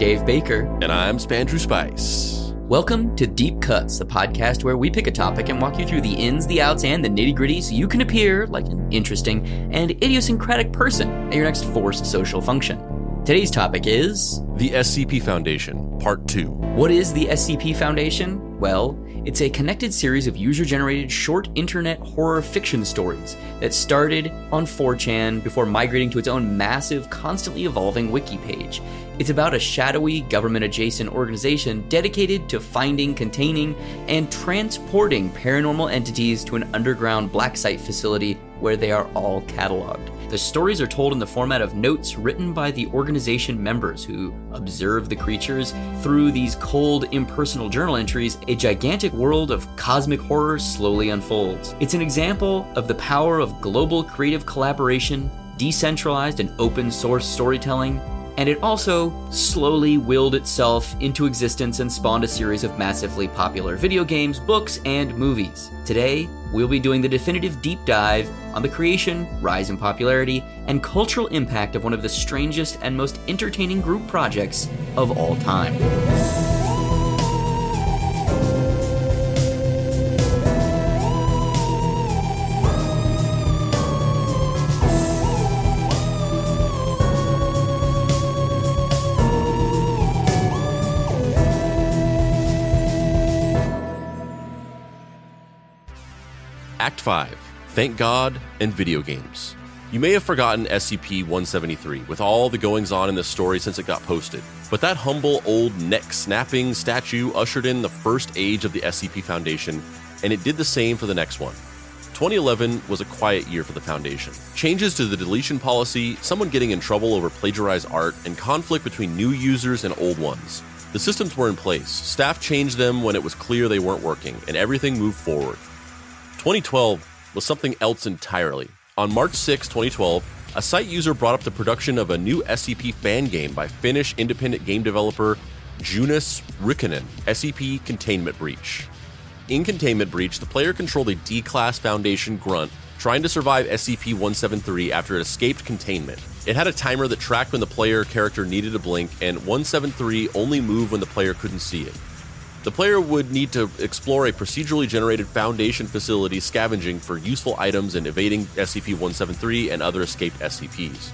Dave Baker. And I'm Spandrew Spice. Welcome to Deep Cuts, the podcast where we pick a topic and walk you through the ins, the outs, and the nitty-gritty so you can appear like an interesting and idiosyncratic person at your next forced social function. Today's topic is... the SCP Foundation, Part 2. What is the SCP Foundation? Well, it's a connected series of user-generated short internet horror fiction stories that started on 4chan before migrating to its own massive, constantly evolving wiki page. It's about a shadowy, government-adjacent organization dedicated to finding, containing, and transporting paranormal entities to an underground black site facility where they are all cataloged. The stories are told in the format of notes written by the organization members who observe the creatures. Through these cold, impersonal journal entries, a gigantic world of cosmic horror slowly unfolds. It's an example of the power of global creative collaboration, decentralized and open source storytelling, and it also slowly willed itself into existence and spawned a series of massively popular video games, books, and movies. Today, we'll be doing the definitive deep dive on the creation, rise in popularity, and cultural impact of one of the strangest and most entertaining group projects of all time. Act 5, Thank God and Video Games. You may have forgotten SCP-173 with all the goings-on in this story since it got posted, but that humble old neck-snapping statue ushered in the first age of the SCP Foundation, and it did the same for the next one. 2011 was a quiet year for the Foundation. Changes to the deletion policy, someone getting in trouble over plagiarized art, and conflict between new users and old ones. The systems were in place, staff changed them when it was clear they weren't working, and everything moved forward. 2012 was something else entirely. On March 6, 2012, a site user brought up the production of a new SCP fan game by Finnish independent game developer Jonas Rikkonen, SCP Containment Breach. In Containment Breach, the player controlled a D-Class Foundation grunt trying to survive SCP-173 after it escaped containment. It had a timer that tracked when the player character needed to blink, and 173 only moved when the player couldn't see it. The player would need to explore a procedurally generated Foundation facility scavenging for useful items and evading SCP-173 and other escaped SCPs.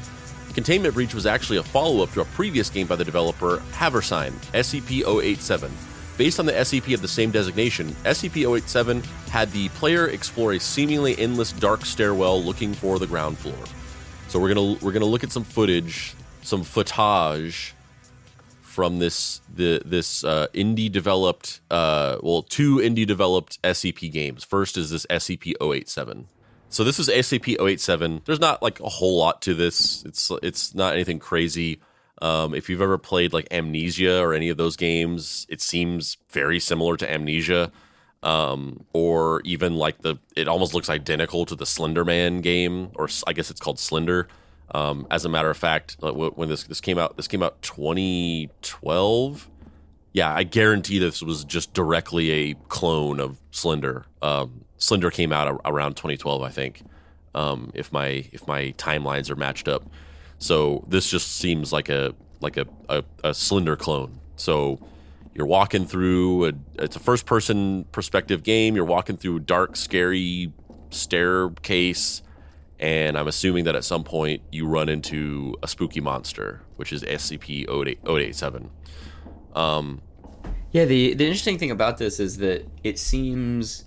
Containment Breach was actually a follow-up to a previous game by the developer Haversine, SCP-087. Based on the SCP of the same designation, SCP-087 had the player explore a seemingly endless dark stairwell looking for the ground floor. So we're gonna look at some footage, some footage from this indie developed, two indie developed SCP games. First is this SCP-087. So this is SCP-087. There's not like a whole lot to this. It's not anything crazy. If you've ever played like Amnesia or any of those games, it seems very similar to Amnesia, or even like it almost looks identical to the Slender Man game, or I guess it's called Slender. As a matter of fact, when this came out 2012. Yeah, I guarantee this was just directly a clone of Slender. Slender came out around 2012, I think, if my timelines are matched up. So this just seems like a Slender clone. So you're walking through it's a first-person perspective game. You're walking through a dark, scary staircase. And I'm assuming that at some point you run into a spooky monster, which is SCP-087. Yeah, the interesting thing about this is that it seems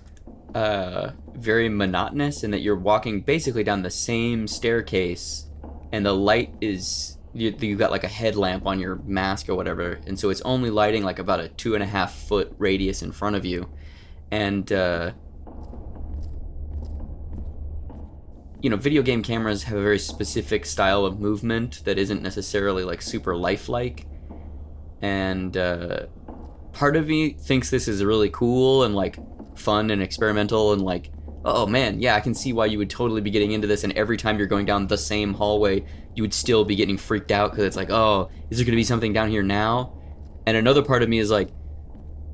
very monotonous in that you're walking basically down the same staircase, and the light is... You've got like a headlamp on your mask or whatever, and so it's only lighting like about a 2.5 foot radius in front of you. And... video game cameras have a very specific style of movement that isn't necessarily like super lifelike. And part of me thinks this is really cool and like fun and experimental and like, oh man, yeah, I can see why you would totally be getting into this. And every time you're going down the same hallway, you would still be getting freaked out because it's like, oh, is there going to be something down here now? And another part of me is like,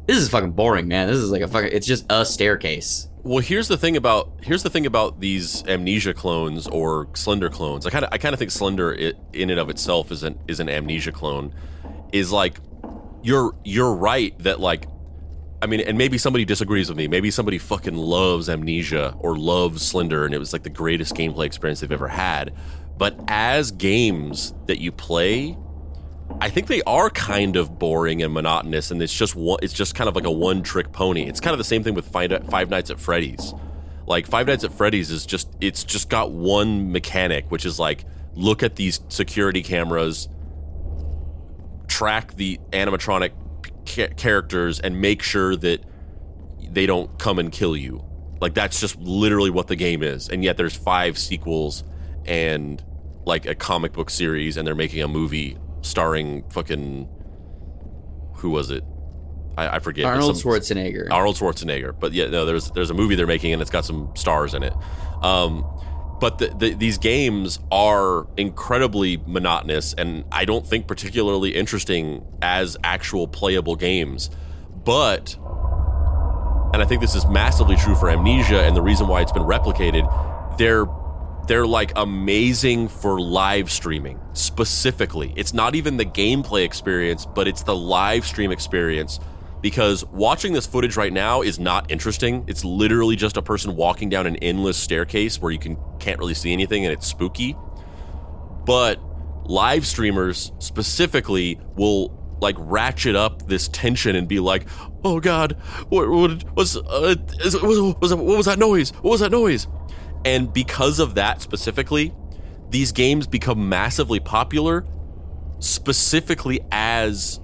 this is fucking boring, man. This is like it's just a staircase. Well, here's the thing about these Amnesia clones or Slender clones. I kind of think Slender in and of itself is an Amnesia clone, is like, you're right that like, I mean, and maybe somebody disagrees with me. Maybe somebody fucking loves Amnesia or loves Slender, and it was like the greatest gameplay experience they've ever had. But as games that you play, I think they are kind of boring and monotonous, and it's just kind of like a one-trick pony. It's kind of the same thing with Five Nights at Freddy's. Like, Five Nights at Freddy's is it's just got one mechanic, which is like, look at these security cameras, track the animatronic characters, and make sure that they don't come and kill you. Like, that's just literally what the game is. And yet there's 5 sequels and like a comic book series, and they're making a movie starring fucking, who was it? I forget. Arnold Schwarzenegger. But yeah, no, there's a movie they're making, and it's got some stars in it. But these games are incredibly monotonous, and I don't think particularly interesting as actual playable games. But, and I think this is massively true for Amnesia, and the reason why it's been replicated, they're like amazing for live streaming. Specifically, it's not even the gameplay experience, but it's the live stream experience. Because watching this footage right now is not interesting. It's literally just a person walking down an endless staircase where you can't really see anything, and it's spooky. But live streamers specifically will like ratchet up this tension and be like, "Oh God, what was that noise? What was that noise?" And because of that specifically, these games become massively popular, specifically as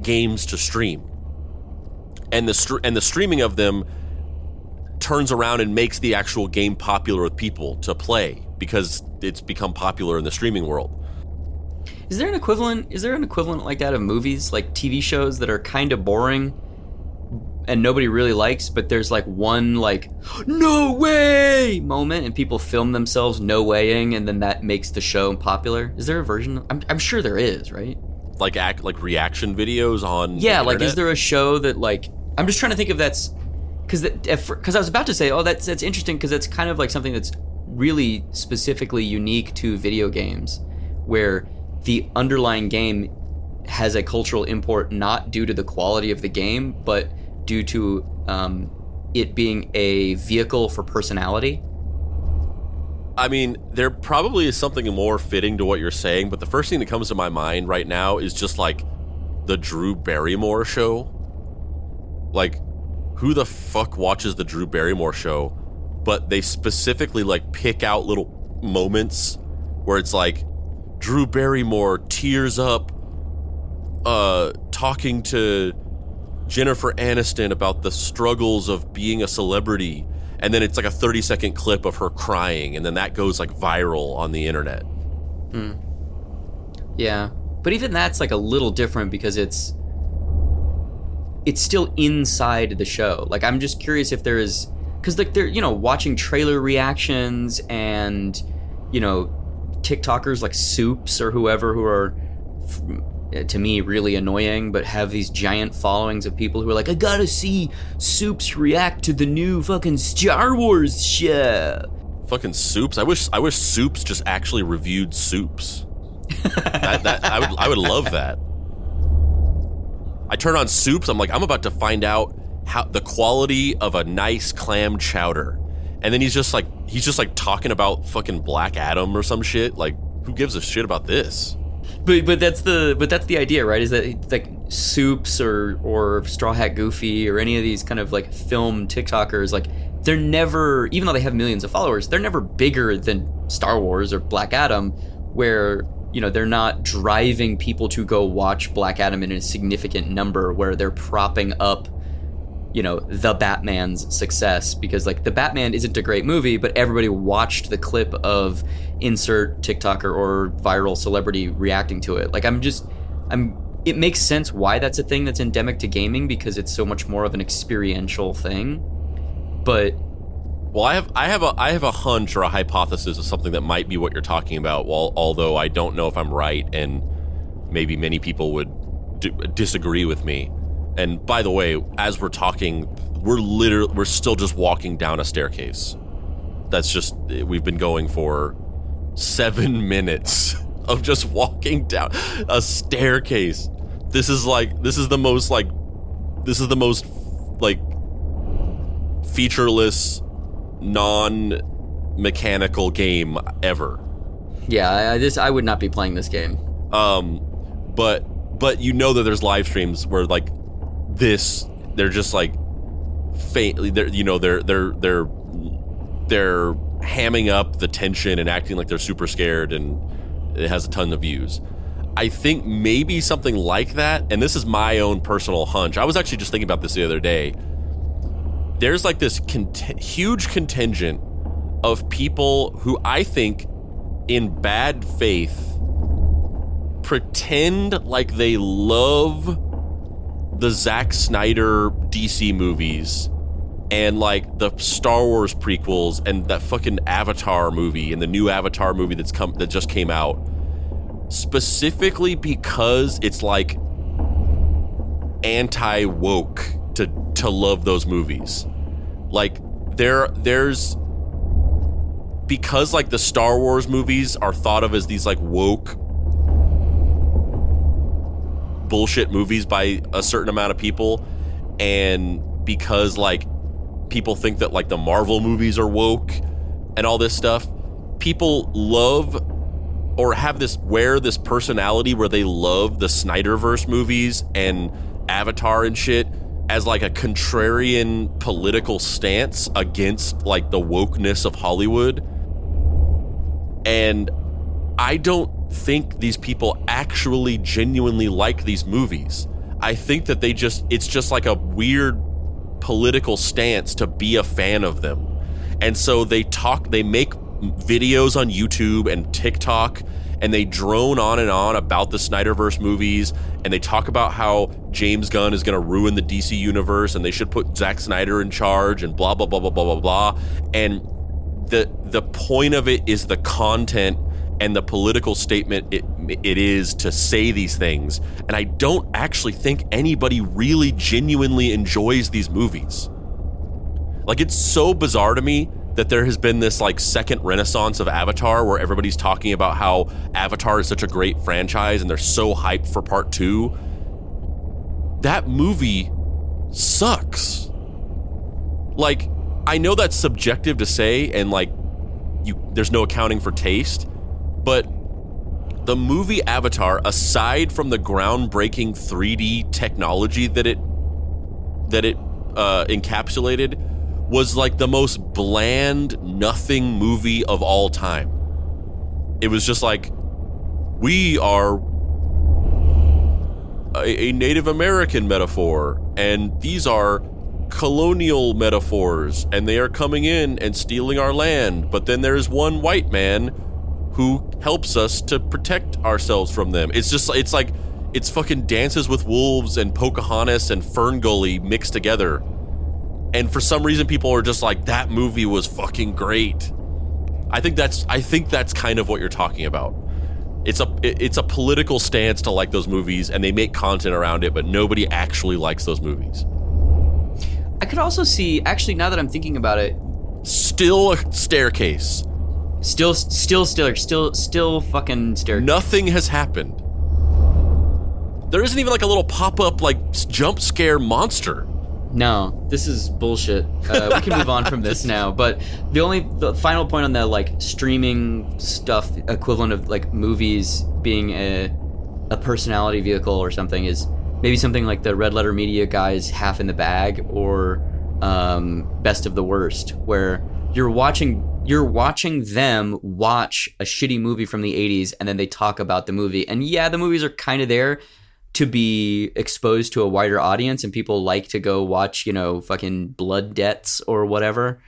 games to stream. And the streaming of them turns around and makes the actual game popular with people to play, because it's become popular in the streaming world. Is there an equivalent like that of movies, like TV shows that are kind of boring and nobody really likes, but there's like one like no way moment, and people film themselves no waying, and then that makes the show popular? Is there a version? I'm sure there is, right? Like reaction videos on the like internet? Is there a show that like, I'm just trying to think if that's because I was about to say, oh, that's interesting, because that's kind of like something that's really specifically unique to video games, where the underlying game has a cultural import not due to the quality of the game, but due to it being a vehicle for personality. I mean, there probably is something more fitting to what you're saying, but the first thing that comes to my mind right now is just like the Drew Barrymore show. Like, who the fuck watches the Drew Barrymore show? But they specifically like pick out little moments where it's like Drew Barrymore tears up talking to Jennifer Aniston about the struggles of being a celebrity, and then it's like a 30-second clip of her crying, and then that goes like viral on the internet. Yeah, but even that's like a little different, because it's still inside the show. Like, I'm just curious if there is, because like they're, you know, watching trailer reactions and, you know, TikTokers like Soups or whoever, who are to me really annoying, but have these giant followings of people who are like, I gotta see Soups react to the new fucking Star Wars show. Fucking Soups. I wish Soups just actually reviewed Soups. I would love that. I turn on Soups, I'm like, I'm about to find out how the quality of a nice clam chowder. And then he's just like talking about fucking Black Adam or some shit. Like, who gives a shit about this? But that's the idea, right? Is that like Soups or Straw Hat Goofy or any of these kind of like film TikTokers, like they're never, even though they have millions of followers, they're never bigger than Star Wars or Black Adam, where, you know, they're not driving people to go watch Black Adam in a significant number, where they're propping up, you know, the Batman's success, because like the Batman isn't a great movie, but everybody watched the clip of insert TikToker or viral celebrity reacting to it. Like, it makes sense why that's a thing that's endemic to gaming, because it's so much more of an experiential thing. But well, I have a hunch or a hypothesis of something that might be what you're talking about. Well, although I don't know if I'm right, and maybe many people would disagree with me. And by the way, as we're talking, we're still just walking down a staircase. That's just, we've been going for 7 minutes of just walking down a staircase. This is the most featureless, non-mechanical game ever. Yeah, I would not be playing this game. But you know that there's live streams where like this, they're just like faintly, they're hamming up the tension and acting like they're super scared, and it has a ton of views. I think maybe something like that, and this is my own personal hunch. I was actually just thinking about this the other day. There's like this huge contingent of people who I think in bad faith pretend like they love the Zack Snyder DC movies and like the Star Wars prequels and that fucking Avatar movie and the new Avatar movie that just came out, specifically because it's like anti-woke to love those movies. Like there's because like the Star Wars movies are thought of as these like woke bullshit movies by a certain amount of people, and because like people think that like the Marvel movies are woke and all this stuff, people love or have this personality where they love the Snyderverse movies and Avatar and shit as like a contrarian political stance against like the wokeness of Hollywood. And I don't think these people actually genuinely like these movies. I think that it's just like a weird political stance to be a fan of them. And so they make videos on YouTube and TikTok, and they drone on and on about the Snyderverse movies, and they talk about how James Gunn is going to ruin the DC universe and they should put Zack Snyder in charge and blah blah blah blah blah blah blah. And the point of it is the content and the political statement it is to say these things. And I don't actually think anybody really genuinely enjoys these movies. Like, it's so bizarre to me that there has been this like second renaissance of Avatar where everybody's talking about how Avatar is such a great franchise and they're so hyped for part 2. That movie sucks. Like, I know that's subjective to say, and like there's no accounting for taste, but the movie Avatar, aside from the groundbreaking 3D technology that it encapsulated, was like the most bland, nothing movie of all time. It was just like, we are a Native American metaphor, and these are colonial metaphors, and they are coming in and stealing our land, but then there's one white man who helps us to protect ourselves from them. It's fucking Dances with Wolves and Pocahontas and Ferngully mixed together. And for some reason people are just like, that movie was fucking great. I think that's kind of what you're talking about. It's a political stance to like those movies, and they make content around it, but nobody actually likes those movies. I could also see, actually, now that I'm thinking about it, still a staircase. Still fucking staircase. Nothing has happened. There isn't even like a little pop-up like jump scare monster. No, this is bullshit. We can move on from this now. But the final point on the like streaming stuff equivalent of like movies being a personality vehicle or something is maybe something like the Red Letter Media guys' Half in the Bag or Best of the Worst, where you're watching them watch a shitty movie from the 80s and then they talk about the movie. And yeah, the movies are kind of there to be exposed to a wider audience, and people like to go watch, fucking Blood Debts or whatever,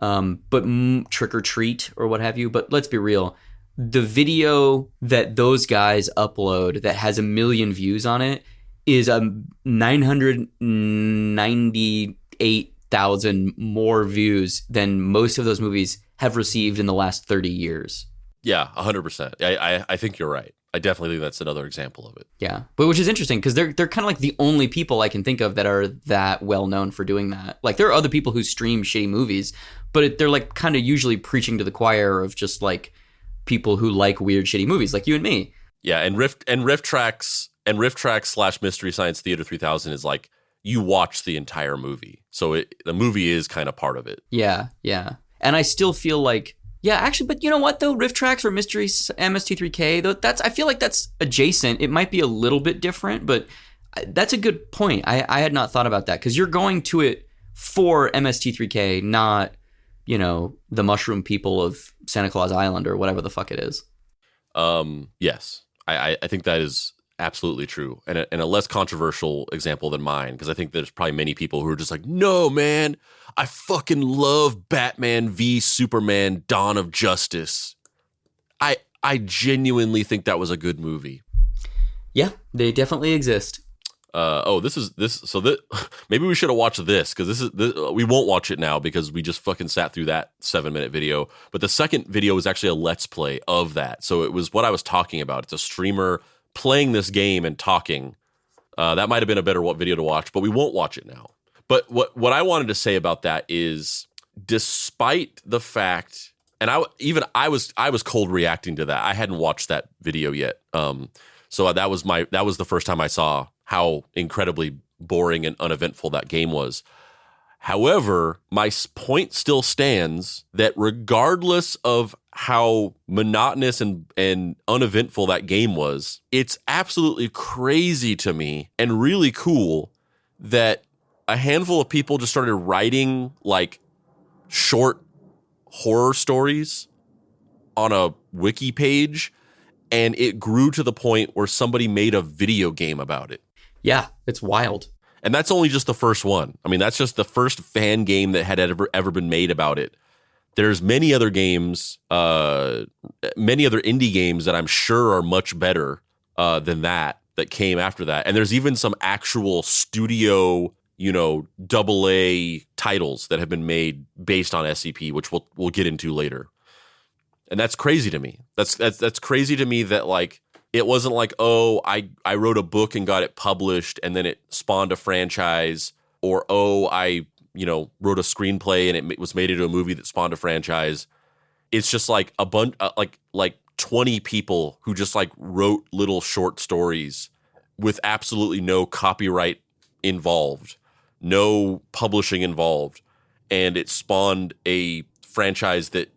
but Trick or Treat or what have you. But let's be real. The video that those guys upload that has 1 million views on it is 998,000 more views than most of those movies have received in the last 30 years. Yeah, 100%. I think you're right. I definitely think that's another example of it. Yeah, but which is interesting because they're kind of like the only people I can think of that are that well known for doing that. Like, there are other people who stream shitty movies, but they're like kind of usually preaching to the choir of just like people who like weird shitty movies, like you and me. Yeah, and Riff Tracks And Riff Trax / Mystery Science Theater 3000 is like, you watch the entire movie. So the movie is kind of part of it. Yeah. And I still feel like, yeah, actually, but you know what though? Riff Trax or Mystery MST3K, though, I feel like that's adjacent. It might be a little bit different, but that's a good point. I had not thought about that because you're going to it for MST3K, not, the mushroom people of Santa Claus Island or whatever the fuck it is. Yes, I think that is absolutely true, and a less controversial example than mine, because I think there's probably many people who are just like, no, man, I fucking love Batman v Superman: Dawn of Justice. I genuinely think that was a good movie. Yeah, they definitely exist. Maybe we should have watched this, because we won't watch it now because we just fucking sat through that 7-minute video. But the second video was actually a let's play of that, so it was what I was talking about. It's a streamer playing this game and talking. That might have been a better video to watch, but we won't watch it now. But what I wanted to say about that is, despite the fact, and I was cold reacting to that. I hadn't watched that video yet. So that was the first time I saw how incredibly boring and uneventful that game was. However, my point still stands that regardless of how monotonous and uneventful that game was, it's absolutely crazy to me and really cool that a handful of people just started writing like short horror stories on a wiki page, and it grew to the point where somebody made a video game about it. Yeah, it's wild. And that's only just the first one. I mean, that's just the first fan game that had ever been made about it. There's many other games, many other indie games that I'm sure are much better than that came after that. And there's even some actual studio, AA titles that have been made based on SCP, which we'll get into later. And that's crazy to me. That's crazy to me that like it wasn't like, oh, I wrote a book and got it published and then it spawned a franchise, or oh, I wrote a screenplay and it was made into a movie that spawned a franchise. It's just like a bunch, like 20 people who just like wrote little short stories with absolutely no copyright involved, no publishing involved, and it spawned a franchise that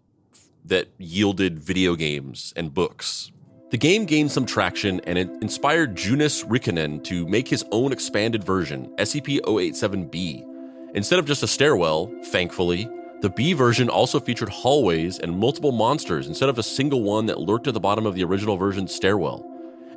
yielded video games and books. The game gained some traction, and it inspired Junis Rikkonen to make his own expanded version, SCP-087-B. Instead of just a stairwell, thankfully, the B version also featured hallways and multiple monsters instead of a single one that lurked at the bottom of the original version's stairwell.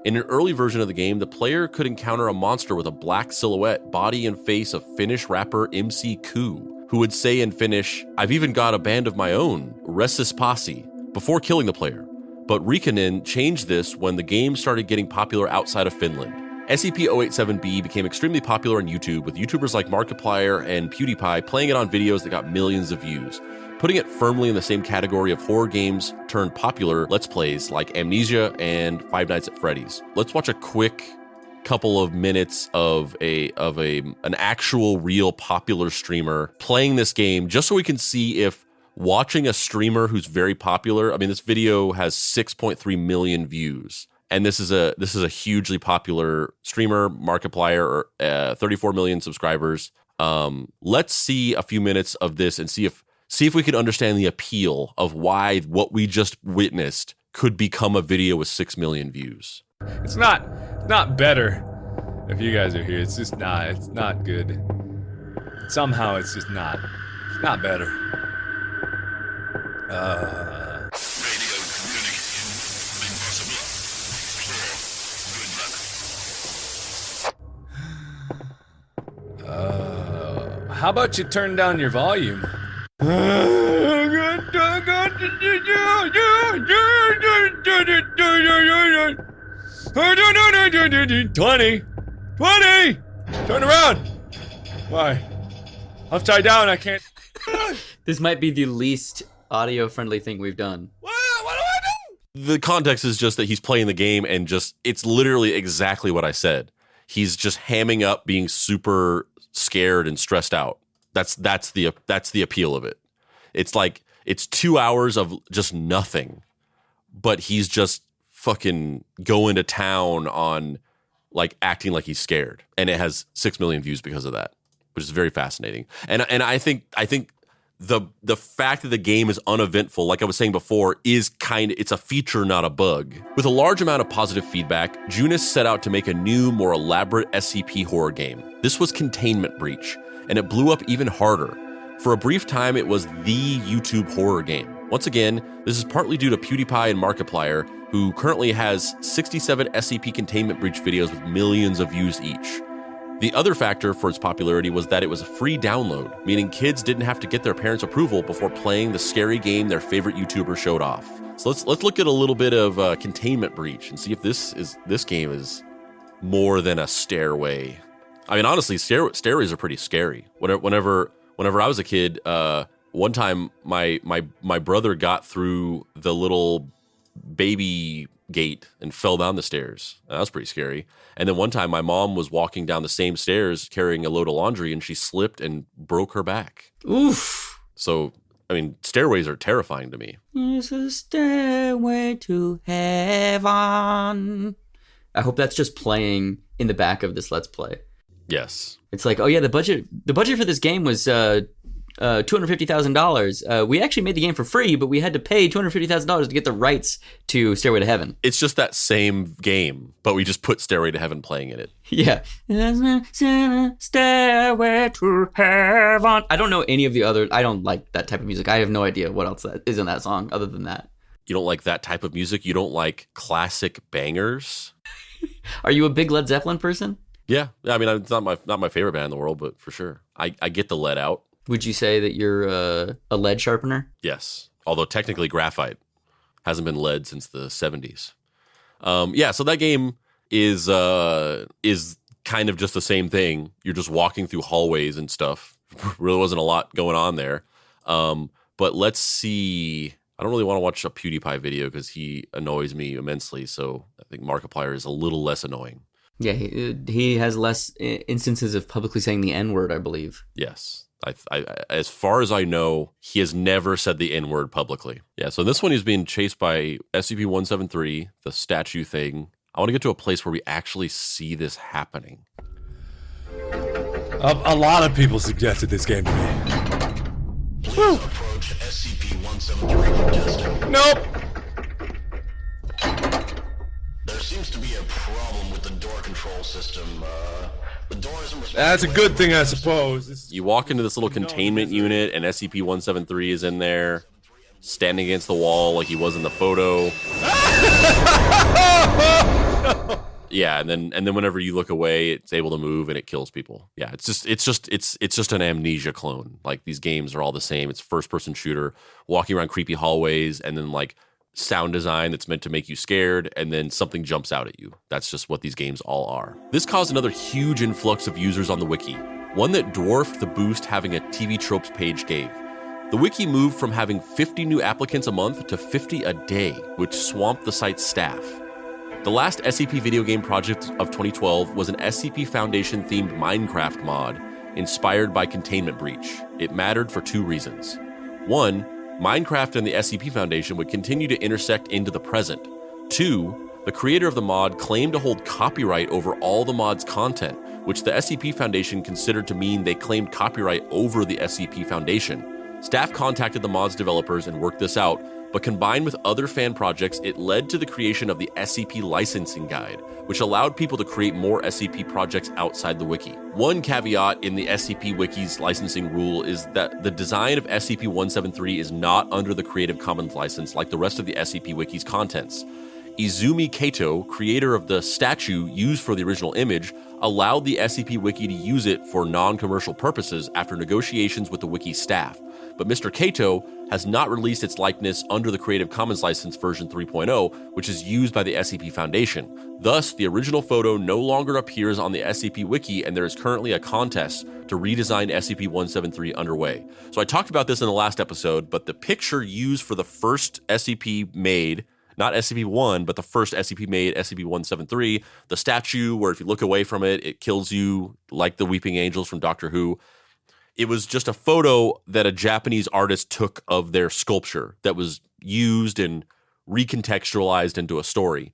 In an early version of the game, the player could encounter a monster with a black silhouette, body, and face of Finnish rapper MC Koo, who would say in Finnish, "I've even got a band of my own, Ressis Posse," before killing the player. But Rikkonen changed this when the game started getting popular outside of Finland. SCP-087-B became extremely popular on YouTube, with YouTubers like Markiplier and PewDiePie playing it on videos that got millions of views, putting it firmly in the same category of horror games turned popular Let's Plays like Amnesia and Five Nights at Freddy's. Let's watch a quick couple of minutes of an actual real popular streamer playing this game, just so we can see if watching a streamer who's very popular, I mean, this video has 6.3 million views. And this is a hugely popular streamer, Markiplier, 34 million subscribers. Let's see a few minutes of this and see if we can understand the appeal of why what we just witnessed could become a video with 6 million views. It's not better if you guys are here. It's just not. It's not good. Somehow it's just not. It's not better. How about you turn down your volume? 20! Turn around! Why? Upside down, I can't. This might be the least audio-friendly thing we've done. What do I do? The context is just that he's playing the game and it's literally exactly what I said. He's just hamming up, being super scared and stressed out. That's the appeal of it. It's like it's 2 hours of just nothing, but he's just fucking going to town on like acting like he's scared, and it has 6 million views because of that, which is very fascinating. And I think the fact that the game is uneventful, like I was saying before, it's a feature, not a bug. With a large amount of positive feedback, Junis set out to make a new, more elaborate SCP horror game. This was Containment Breach, and it blew up even harder. For a brief time, it was the YouTube horror game. Once again, this is partly due to PewDiePie and Markiplier, who currently has 67 SCP Containment Breach videos with millions of views each. The other factor for its popularity was that it was a free download, meaning kids didn't have to get their parents' approval before playing the scary game their favorite YouTuber showed off. So let's look at a little bit of Containment Breach and see if this game is more than a stairway. I mean, honestly, stairways are pretty scary. Whenever I was a kid, one time my brother got through the little baby gate and fell down the stairs. That was pretty scary. And then one time my mom was walking down the same stairs carrying a load of laundry, and she slipped and broke her back. Oof. So, I mean, stairways are terrifying to me. It's a stairway to heaven. I hope that's just playing in the back of this Let's Play. Yes. It's like, oh yeah, the budget for this game was $250,000. We actually made the game for free, but we had to pay $250,000 to get the rights to Stairway to Heaven. It's just that same game, but we just put Stairway to Heaven playing in it. Yeah. Stairway to Heaven. I don't know any of the other. I don't like that type of music. I have no idea what else that is in that song other than that. You don't like that type of music? You don't like classic bangers? Are you a big Led Zeppelin person? Yeah. I mean, it's not my favorite band in the world, but for sure. I get the lead out. Would you say that you're a lead sharpener? Yes, although technically graphite hasn't been lead since the 70s. Yeah, so that game is kind of just the same thing. You're just walking through hallways and stuff. Really wasn't a lot going on there. But let's see. I don't really want to watch a PewDiePie video because he annoys me immensely. So I think Markiplier is a little less annoying. Yeah, he has less instances of publicly saying the N-word, I believe. Yes. I, as far as I know, he has never said the N-word publicly. Yeah, so this one he's being chased by SCP-173, the statue thing. I want to get to a place where we actually see this happening. A lot of people suggested this game to me. Please approach SCP-173 for testing. Nope. There seems to be a problem with the door control system. The door isn't responsive. That's a good thing, I suppose. You walk into this little containment unit, and SCP-173 is in there, standing against the wall like he was in the photo. Yeah, and then whenever you look away, it's able to move and it kills people. Yeah, it's just an Amnesia clone. Like, these games are all the same. It's first-person shooter, walking around creepy hallways, and then like sound design that's meant to make you scared, and then something jumps out at you. That's just what these games all are. This caused another huge influx of users on the wiki, one that dwarfed the boost having a TV tropes page gave. The wiki moved from having 50 new applicants a month to 50 a day, which swamped the site's staff. The last SCP video game project of 2012 was an SCP Foundation themed Minecraft mod inspired by Containment Breach. It mattered for two reasons. One, Minecraft and the SCP Foundation would continue to intersect into the present. Two, the creator of the mod claimed to hold copyright over all the mod's content, which the SCP Foundation considered to mean they claimed copyright over the SCP Foundation. Staff contacted the mod's developers and worked this out, but combined with other fan projects, it led to the creation of the SCP Licensing Guide, which allowed people to create more SCP projects outside the wiki. One caveat in the SCP Wiki's licensing rule is that the design of SCP-173 is not under the Creative Commons license like the rest of the SCP Wiki's contents. Izumi Kato, creator of the statue used for the original image, allowed the SCP Wiki to use it for non-commercial purposes after negotiations with the wiki staff. But Mr. Kato has not released its likeness under the Creative Commons license version 3.0, which is used by the SCP Foundation. Thus, the original photo no longer appears on the SCP Wiki, and there is currently a contest to redesign SCP-173 underway. So I talked about this in the last episode, but the picture used for the first SCP made, not SCP-1, but the first SCP made, SCP-173, the statue where if you look away from it, it kills you like the Weeping Angels from Doctor Who. It was just a photo that a Japanese artist took of their sculpture that was used and recontextualized into a story.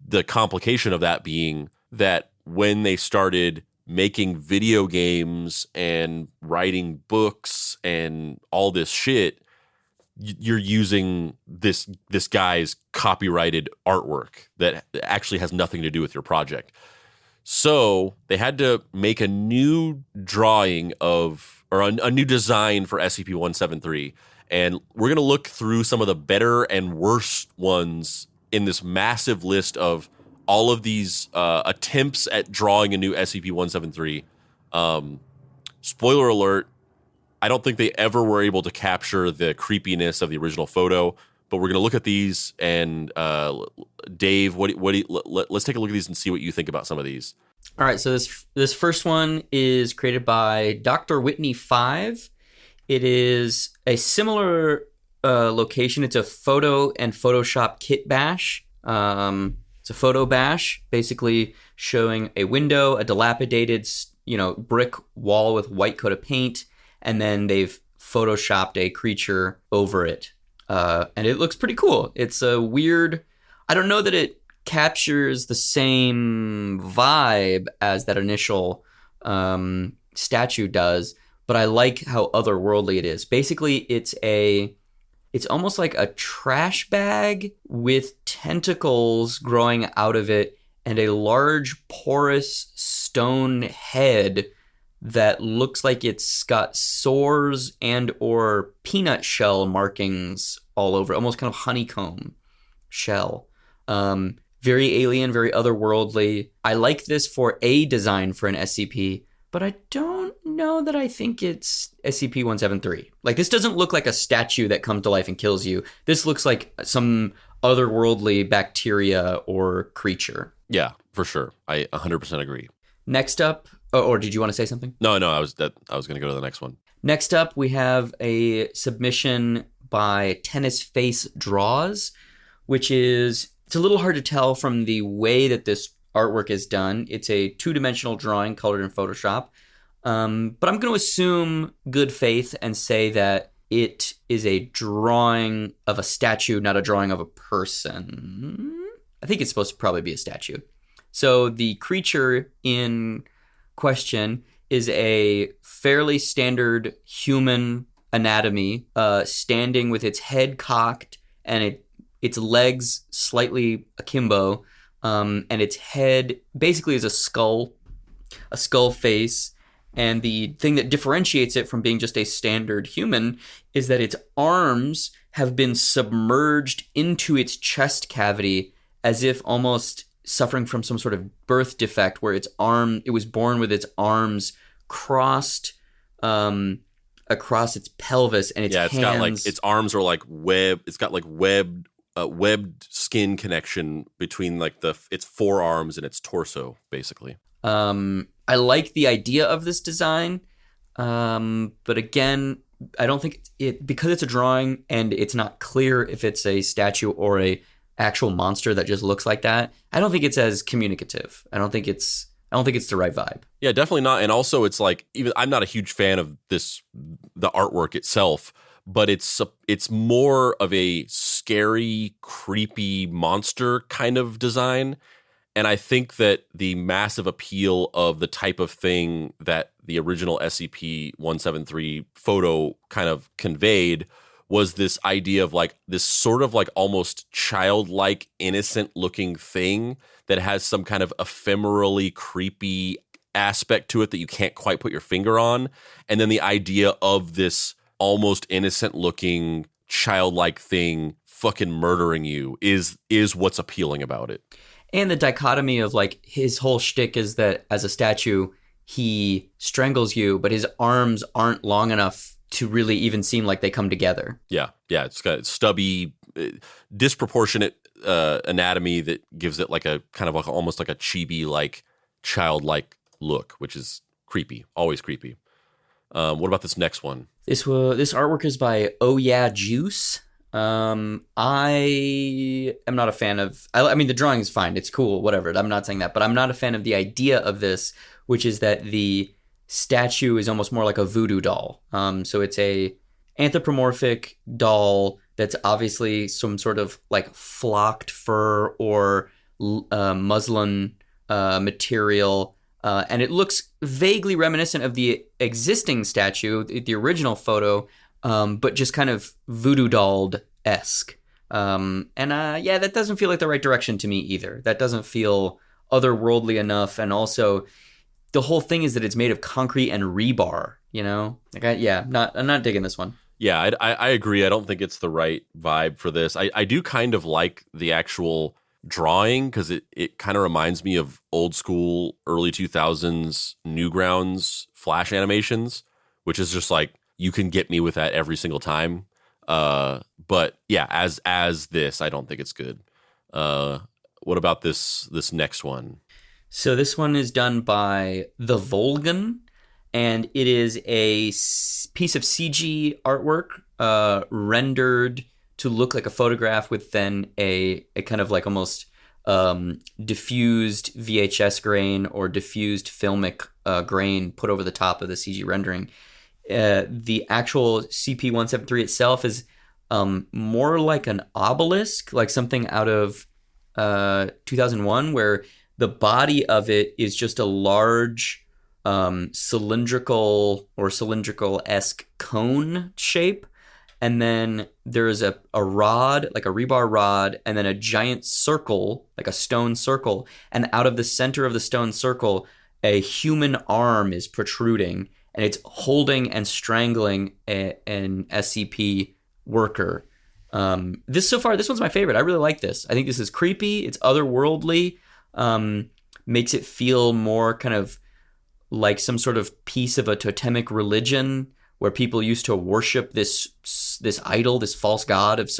The complication of that being that when they started making video games and writing books and all this shit, you're using this guy's copyrighted artwork that actually has nothing to do with your project. So they had to make a new drawing of, or a new design for SCP-173. And we're going to look through some of the better and worst ones in this massive list of all of these attempts at drawing a new SCP-173. Spoiler alert, I don't think they ever were able to capture the creepiness of the original photo, but we're going to look at these, and Dave, let's take a look at these and see what you think about some of these. All right, so this first one is created by Dr. Whitney 5. It is a similar location. It's a photo and Photoshop kit bash. It's a photo bash, basically showing a window, a dilapidated, brick wall with white coat of paint, and then they've photoshopped a creature over it. And it looks pretty cool. It's a weird, I don't know that it captures the same vibe as that initial statue does, but I like how otherworldly it is. Basically, it's almost like a trash bag with tentacles growing out of it and a large porous stone head that looks like it's got sores and or peanut shell markings all over, almost kind of honeycomb shell. Very alien, very otherworldly. I like this for a design for an SCP, but I don't know that I think it's SCP-173. Like, this doesn't look like a statue that comes to life and kills you. This looks like some otherworldly bacteria or creature. Yeah, for sure. I 100% agree. Next up, or did you want to say something? No, I was going to go to the next one. Next up, we have a submission by Tennis Face Draws, which is, it's a little hard to tell from the way that this artwork is done. It's a two-dimensional drawing colored in Photoshop. But I'm going to assume good faith and say that it is a drawing of a statue, not a drawing of a person. I think it's supposed to probably be a statue. So the creature in question is a fairly standard human anatomy, standing with its head cocked and its legs slightly akimbo, and its head basically is a skull face. And the thing that differentiates it from being just a standard human is that its arms have been submerged into its chest cavity, as if almost suffering from some sort of birth defect, where it was born with its arms crossed across its pelvis, and its hands. Got like its arms are like web. It's got like webbed skin connection between like its forearms and its torso, basically. I like the idea of this design, but again, I don't think because it's a drawing and it's not clear if it's a statue or a actual monster that just looks like that. I don't think it's as communicative. I don't think it's the right vibe. Yeah, definitely not. And also, it's like, even I'm not a huge fan of the artwork itself, but it's more of a scary, creepy monster kind of design. And I think that the massive appeal of the type of thing that the original SCP-173 photo kind of conveyed was this idea of like this sort of like almost childlike, innocent looking thing that has some kind of ephemerally creepy aspect to it that you can't quite put your finger on. And then the idea of this almost innocent looking childlike thing fucking murdering you is what's appealing about it. And the dichotomy of like his whole shtick is that as a statue, he strangles you, but his arms aren't long enough to really even seem like they come together. Yeah. It's got stubby, disproportionate anatomy that gives it like a kind of like almost like a chibi, like childlike look, which is creepy, always creepy. What about this next one? This artwork is by Oh Yeah Juice. I am not a fan of, I mean, the drawing is fine. It's cool, whatever. I'm not saying that, but I'm not a fan of the idea of this, which is that the statue is almost more like a voodoo doll. So it's a anthropomorphic doll that's obviously some sort of like flocked fur or muslin material. And it looks vaguely reminiscent of the existing statue, the original photo, but just kind of voodoo dolled-esque. Yeah, that doesn't feel like the right direction to me either. That doesn't feel otherworldly enough. And also, the whole thing is that it's made of concrete and rebar, you know? Like, I'm not digging this one. Yeah, I agree. I don't think it's the right vibe for this. I do kind of like the actual drawing because it kind of reminds me of old school early 2000s Newgrounds Flash animations, which is just like, you can get me with that every single time. But yeah, as this, I don't think it's good. What about this next one? So this one is done by The Volgan, and it is a piece of CG artwork rendered to look like a photograph with then a kind of like almost diffused VHS grain or diffused filmic grain put over the top of the CG rendering. The actual SCP-173 itself is more like an obelisk, like something out of 2001, where the body of it is just a large cylindrical or cylindrical-esque cone shape. And then there's a rod, like a rebar rod, and then a giant circle, like a stone circle. And out of the center of the stone circle, a human arm is protruding, and it's holding and strangling an SCP worker. This one's my favorite. I really like this. I think this is creepy. It's otherworldly. Makes it feel more kind of like some sort of piece of a totemic religion where people used to worship this idol, this false god of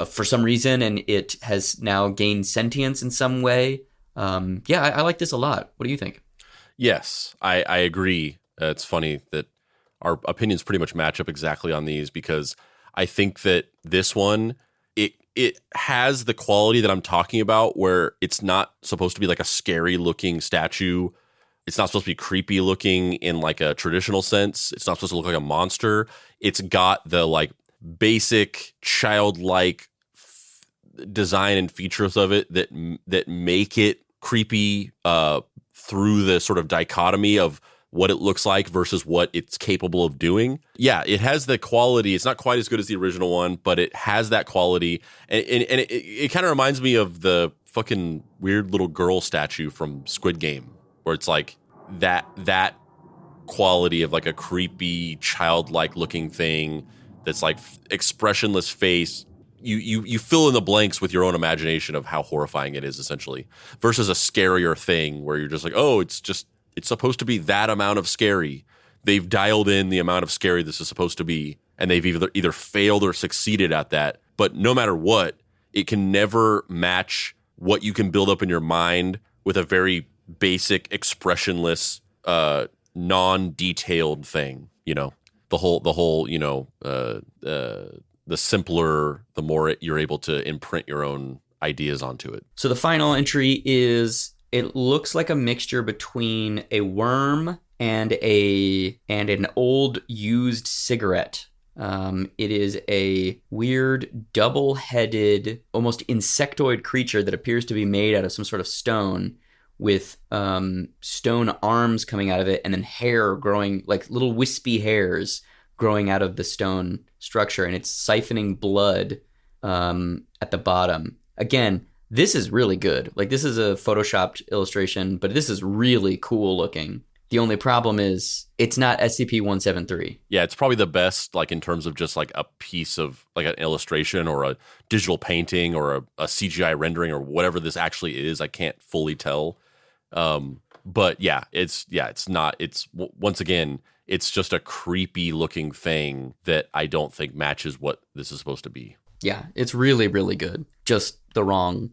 for some reason, and it has now gained sentience in some way. I like this a lot. What do you think? Yes, I agree. It's funny that our opinions pretty much match up exactly on these, because I think that this one, it has the quality that I'm talking about, where it's not supposed to be like a scary looking statue. It's not supposed to be creepy looking in like a traditional sense. It's not supposed to look like a monster. It's got the like basic childlike design and features of it that make it creepy through the sort of dichotomy of what it looks like versus what it's capable of doing. Yeah, it has the quality. It's not quite as good as the original one, but it has that quality. And it kind of reminds me of the fucking weird little girl statue from Squid Game, where it's like that quality of like a creepy, childlike looking thing that's like expressionless face. You fill in the blanks with your own imagination of how horrifying it is, essentially, versus a scarier thing where you're just like, oh, it's supposed to be that amount of scary. They've dialed in the amount of scary this is supposed to be, and they've either failed or succeeded at that. But no matter what, it can never match what you can build up in your mind with a very basic, expressionless, non-detailed thing. You know, the whole, you know, the simpler, the more you're able to imprint your own ideas onto it. So the final entry is, it looks like a mixture between a worm and an old used cigarette. It is a weird double-headed, almost insectoid creature that appears to be made out of some sort of stone, with stone arms coming out of it, and then hair growing, like little wispy hairs growing out of the stone structure, and it's siphoning blood at the bottom. Again, this is really good. Like, this is a photoshopped illustration, but this is really cool looking. The only problem is it's not SCP-173. Yeah, it's probably the best, like, in terms of just like a piece of like an illustration or a digital painting or a CGI rendering or whatever this actually is. I can't fully tell. But yeah, it's not, once again, it's just a creepy looking thing that I don't think matches what this is supposed to be. Yeah, it's really, really good. Just the wrong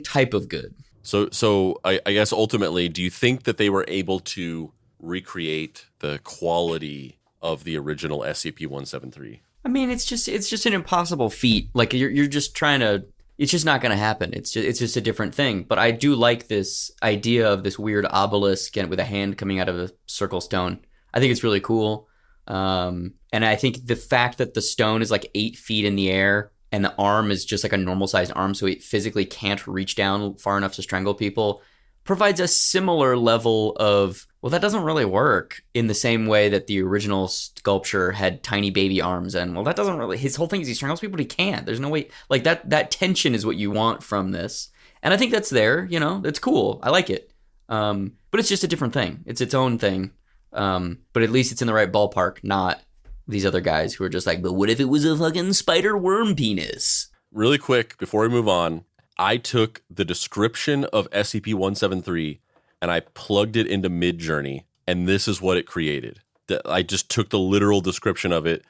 type of good. So I guess ultimately, do you think that they were able to recreate the quality of the original SCP-173? I mean, it's just an impossible feat. Like, you're just trying to. It's just not going to happen. It's just a different thing. But I do like this idea of this weird obelisk with a hand coming out of a circle stone. I think it's really cool. And I think the fact that the stone is like 8 feet in the air and the arm is just like a normal sized arm, so it physically can't reach down far enough to strangle people, provides a similar level of, well, that doesn't really work in the same way that the original sculpture had tiny baby arms. And, well, that doesn't really, his whole thing is he strangles people, but he can't. There's no way, like that tension is what you want from this. And I think that's there, you know, it's cool. I like it. But it's just a different thing. It's its own thing. But at least it's in the right ballpark, not these other guys who are just like, but what if it was a fucking spider worm penis? Really quick, before we move on, I took the description of SCP-173 and I plugged it into Midjourney, and this is what it created. I just took the literal description of it.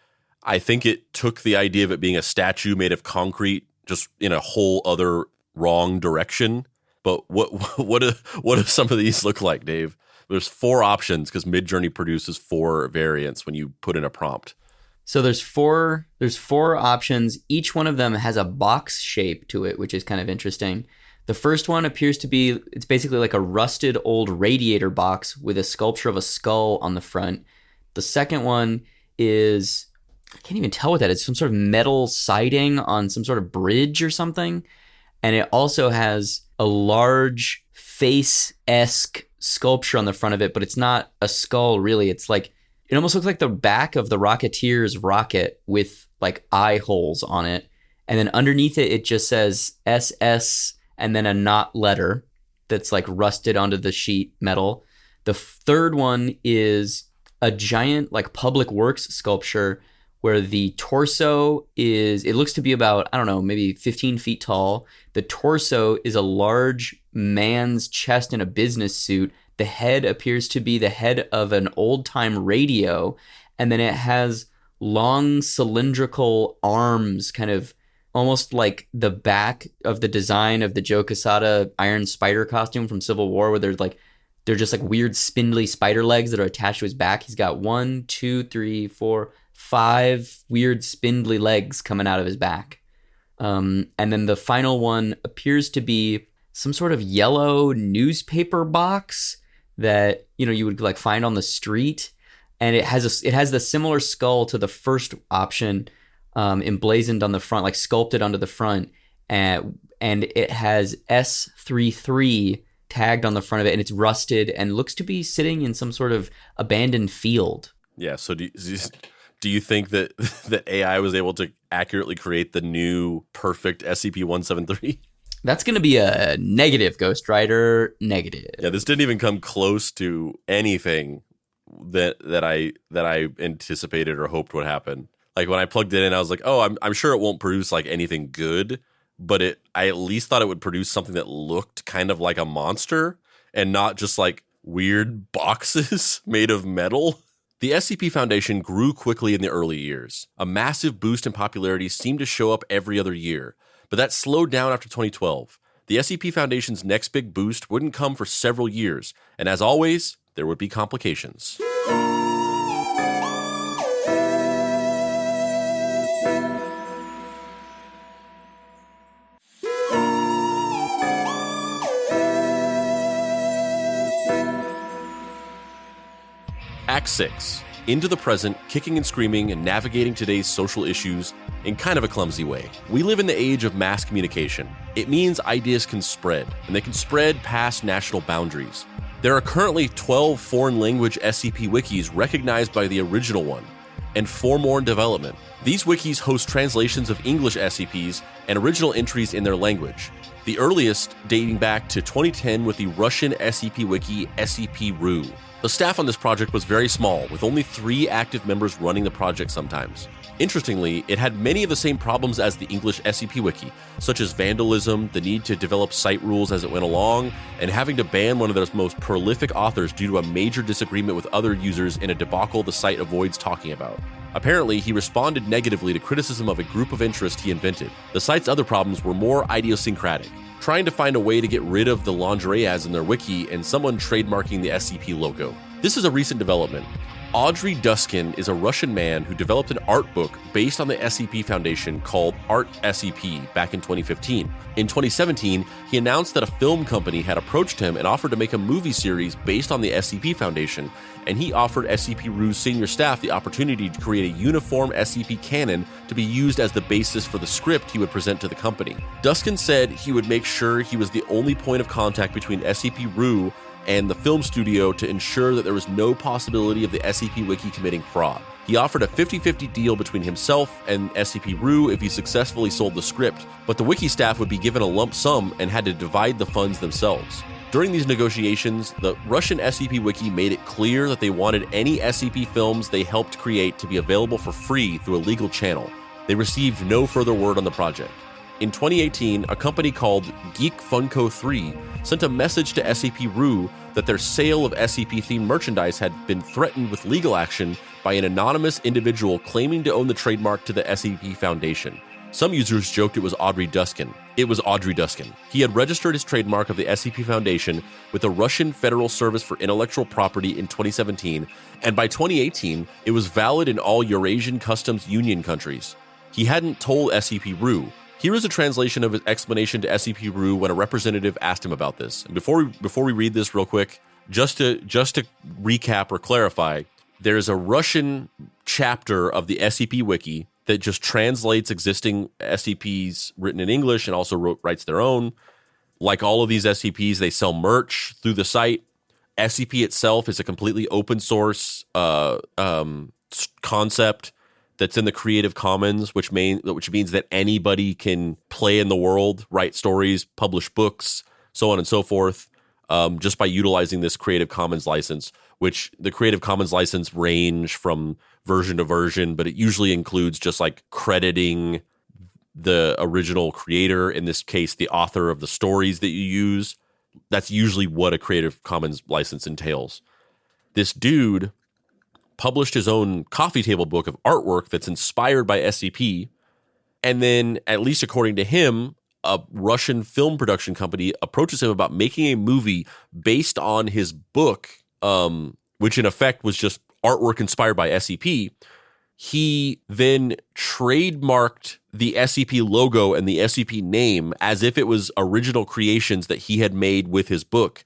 I think it took the idea of it being a statue made of concrete just in a whole other wrong direction. But what do some of these look like, Dave? There's 4 options because Midjourney produces 4 variants when you put in a prompt. So there's four options. Each one of them has a box shape to it, which is kind of interesting. The first one appears to be, it's basically like a rusted old radiator box with a sculpture of a skull on the front. The second one is, I can't even tell what that is, some sort of metal siding on some sort of bridge or something. And it also has a large face-esque sculpture on the front of it, but it's not a skull really. It's like, it almost looks like the back of the Rocketeer's rocket with like eye holes on it. And then underneath it, it just says SS and then a not letter that's like rusted onto the sheet metal. The third one is a giant like public works sculpture where the torso is, it looks to be about, I don't know, maybe 15 feet tall. The torso is a large man's chest in a business suit. The head appears to be the head of an old-time radio, and then it has long cylindrical arms, kind of almost like the back of the design of the Joe Quesada Iron Spider costume from Civil War, where they're just like weird spindly spider legs that are attached to his back. He's got 1, 2, 3, 4, 5 weird spindly legs coming out of his back. And then the final one appears to be some sort of yellow newspaper box that, you know, you would like find on the street, and it has the similar skull to the first option, emblazoned on the front, like sculpted onto the front, and it has S33 tagged on the front of it, and it's rusted and looks to be sitting in some sort of abandoned field. Yeah. So do you think that the AI was able to accurately create the new perfect SCP-173? That's going to be a negative, Ghost Rider. Negative. Yeah, this didn't even come close to anything that I anticipated or hoped would happen. Like when I plugged it in, I was like, oh, I'm sure it won't produce like anything good, but I at least thought it would produce something that looked kind of like a monster and not just like weird boxes made of metal. The SCP Foundation grew quickly in the early years. A massive boost in popularity seemed to show up every other year. But that slowed down after 2012. The SCP Foundation's next big boost wouldn't come for several years, and as always, there would be complications. Act 6. Into the present, kicking and screaming and navigating today's social issues in kind of a clumsy way. We live in the age of mass communication. It means ideas can spread, and they can spread past national boundaries. There are currently 12 foreign language SCP wikis recognized by the original one, and 4 more in development. These wikis host translations of English SCPs and original entries in their language. The earliest dating back to 2010 with the Russian SCP wiki SCP-RU. The staff on this project was very small, with only 3 active members running the project sometimes. Interestingly, it had many of the same problems as the English SCP Wiki, such as vandalism, the need to develop site rules as it went along, and having to ban one of their most prolific authors due to a major disagreement with other users in a debacle the site avoids talking about. Apparently, he responded negatively to criticism of a group of interest he invented. The site's other problems were more idiosyncratic, trying to find a way to get rid of the lingerie ads in their wiki and someone trademarking the SCP logo. This is a recent development. Audrey Duskin is a Russian man who developed an art book based on the SCP Foundation called Art SCP back in 2015. In 2017, he announced that a film company had approached him and offered to make a movie series based on the SCP Foundation, and he offered SCP-RU's senior staff the opportunity to create a uniform SCP canon to be used as the basis for the script he would present to the company. Duskin said he would make sure he was the only point of contact between SCP-RU and the film studio to ensure that there was no possibility of the SCP Wiki committing fraud. He offered a 50-50 deal between himself and SCP-RU if he successfully sold the script, but the Wiki staff would be given a lump sum and had to divide the funds themselves. During these negotiations, the Russian SCP Wiki made it clear that they wanted any SCP films they helped create to be available for free through a legal channel. They received no further word on the project. In 2018, a company called Geek Funko 3 sent a message to SCP-RU that their sale of SCP-themed merchandise had been threatened with legal action by an anonymous individual claiming to own the trademark to the SCP Foundation. Some users joked it was Audrey Duskin. It was Audrey Duskin. He had registered his trademark of the SCP Foundation with the Russian Federal Service for Intellectual Property in 2017, and by 2018, it was valid in all Eurasian Customs Union countries. He hadn't told SCP-RU. Here is a translation of his explanation to SCP-RU when a representative asked him about this. And before we read this real quick, just to recap or clarify, there's a Russian chapter of the SCP Wiki that just translates existing SCPs written in English and also writes their own. Like all of these SCPs, they sell merch through the site. SCP itself is a completely open source concept that's in the Creative Commons, which means that anybody can play in the world, write stories, publish books, so on and so forth, just by utilizing this Creative Commons license, which the Creative Commons license range from version to version, but it usually includes just like crediting the original creator, in this case, the author of the stories that you use. That's usually what a Creative Commons license entails. This dude published his own coffee table book of artwork that's inspired by SCP, and then, at least according to him, a Russian film production company approaches him about making a movie based on his book, which in effect was just artwork inspired by SCP. He then trademarked the SCP logo and the SCP name as if it was original creations that he had made with his book,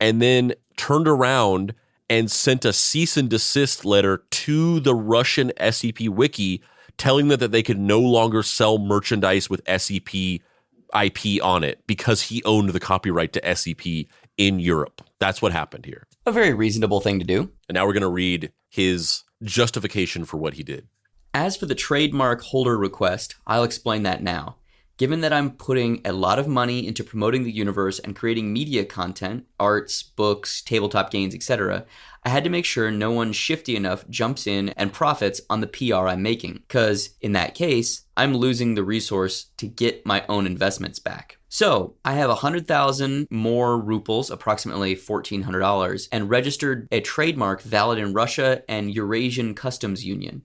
and then turned around and sent a cease and desist letter to the Russian SCP Wiki telling them that they could no longer sell merchandise with SCP IP on it because he owned the copyright to SCP in Europe. That's what happened here. A very reasonable thing to do. And now we're going to read his justification for what he did. As for the trademark holder request, I'll explain that now. Given that I'm putting a lot of money into promoting the universe and creating media content, arts, books, tabletop games, etc., I had to make sure no one shifty enough jumps in and profits on the PR I'm making, because in that case, I'm losing the resource to get my own investments back. So I have 100,000 more rubles, approximately $1,400, and registered a trademark valid in Russia and Eurasian Customs Union.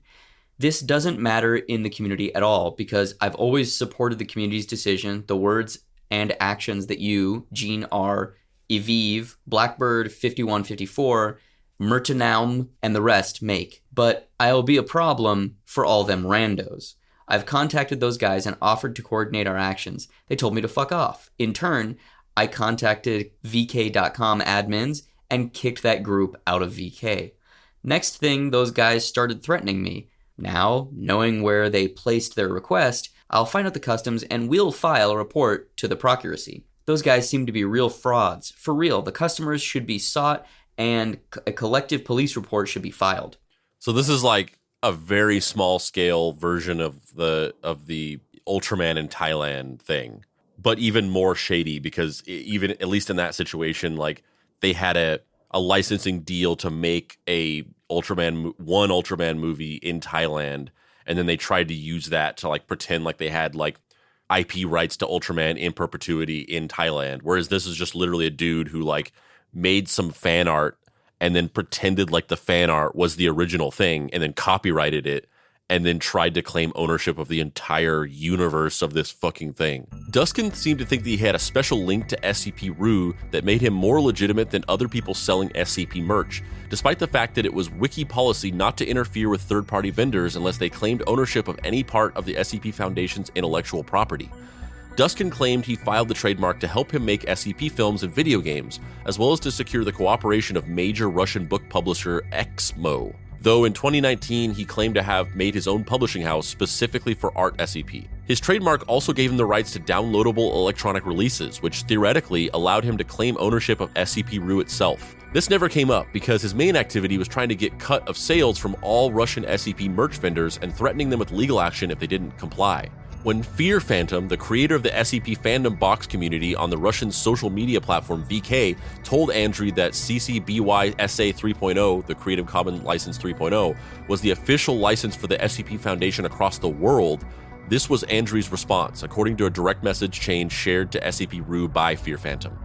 This doesn't matter in the community at all because I've always supported the community's decision, the words and actions that you, Gene R., Evive, Blackbird 5154, Mertenaum, and the rest make. But I'll be a problem for all them randos. I've contacted those guys and offered to coordinate our actions. They told me to fuck off. In turn, I contacted VK.com admins and kicked that group out of VK. Next thing, those guys started threatening me. Now, knowing where they placed their request, I'll find out the customs and we'll file a report to the Procuracy. Those guys seem to be real frauds. For real, the customers should be sought and a collective police report should be filed. So this is like a very small scale version of the Ultraman in Thailand thing, but even more shady because even at least in that situation, like they had a licensing deal to make one Ultraman movie in Thailand, and then they tried to use that to like pretend like they had like IP rights to Ultraman in perpetuity in Thailand, whereas this is just literally a dude who like made some fan art and then pretended like the fan art was the original thing and then copyrighted it and then tried to claim ownership of the entire universe of this fucking thing. Duskin seemed to think that he had a special link to SCP-RU that made him more legitimate than other people selling SCP merch, despite the fact that it was wiki policy not to interfere with third-party vendors unless they claimed ownership of any part of the SCP Foundation's intellectual property. Duskin claimed he filed the trademark to help him make SCP films and video games, as well as to secure the cooperation of major Russian book publisher Exmo. Though in 2019, he claimed to have made his own publishing house specifically for art SCP. His trademark also gave him the rights to downloadable electronic releases, which theoretically allowed him to claim ownership of SCP-RU itself. This never came up because his main activity was trying to get cut of sales from all Russian SCP merch vendors and threatening them with legal action if they didn't comply. When Fear Phantom, the creator of the SCP fandom box community on the Russian social media platform VK, told Andrew that CC BY SA 3.0, the Creative Commons License 3.0, was the official license for the SCP Foundation across the world, this was Andrew's response, according to a direct message chain shared to SCP-RU by Fear Phantom.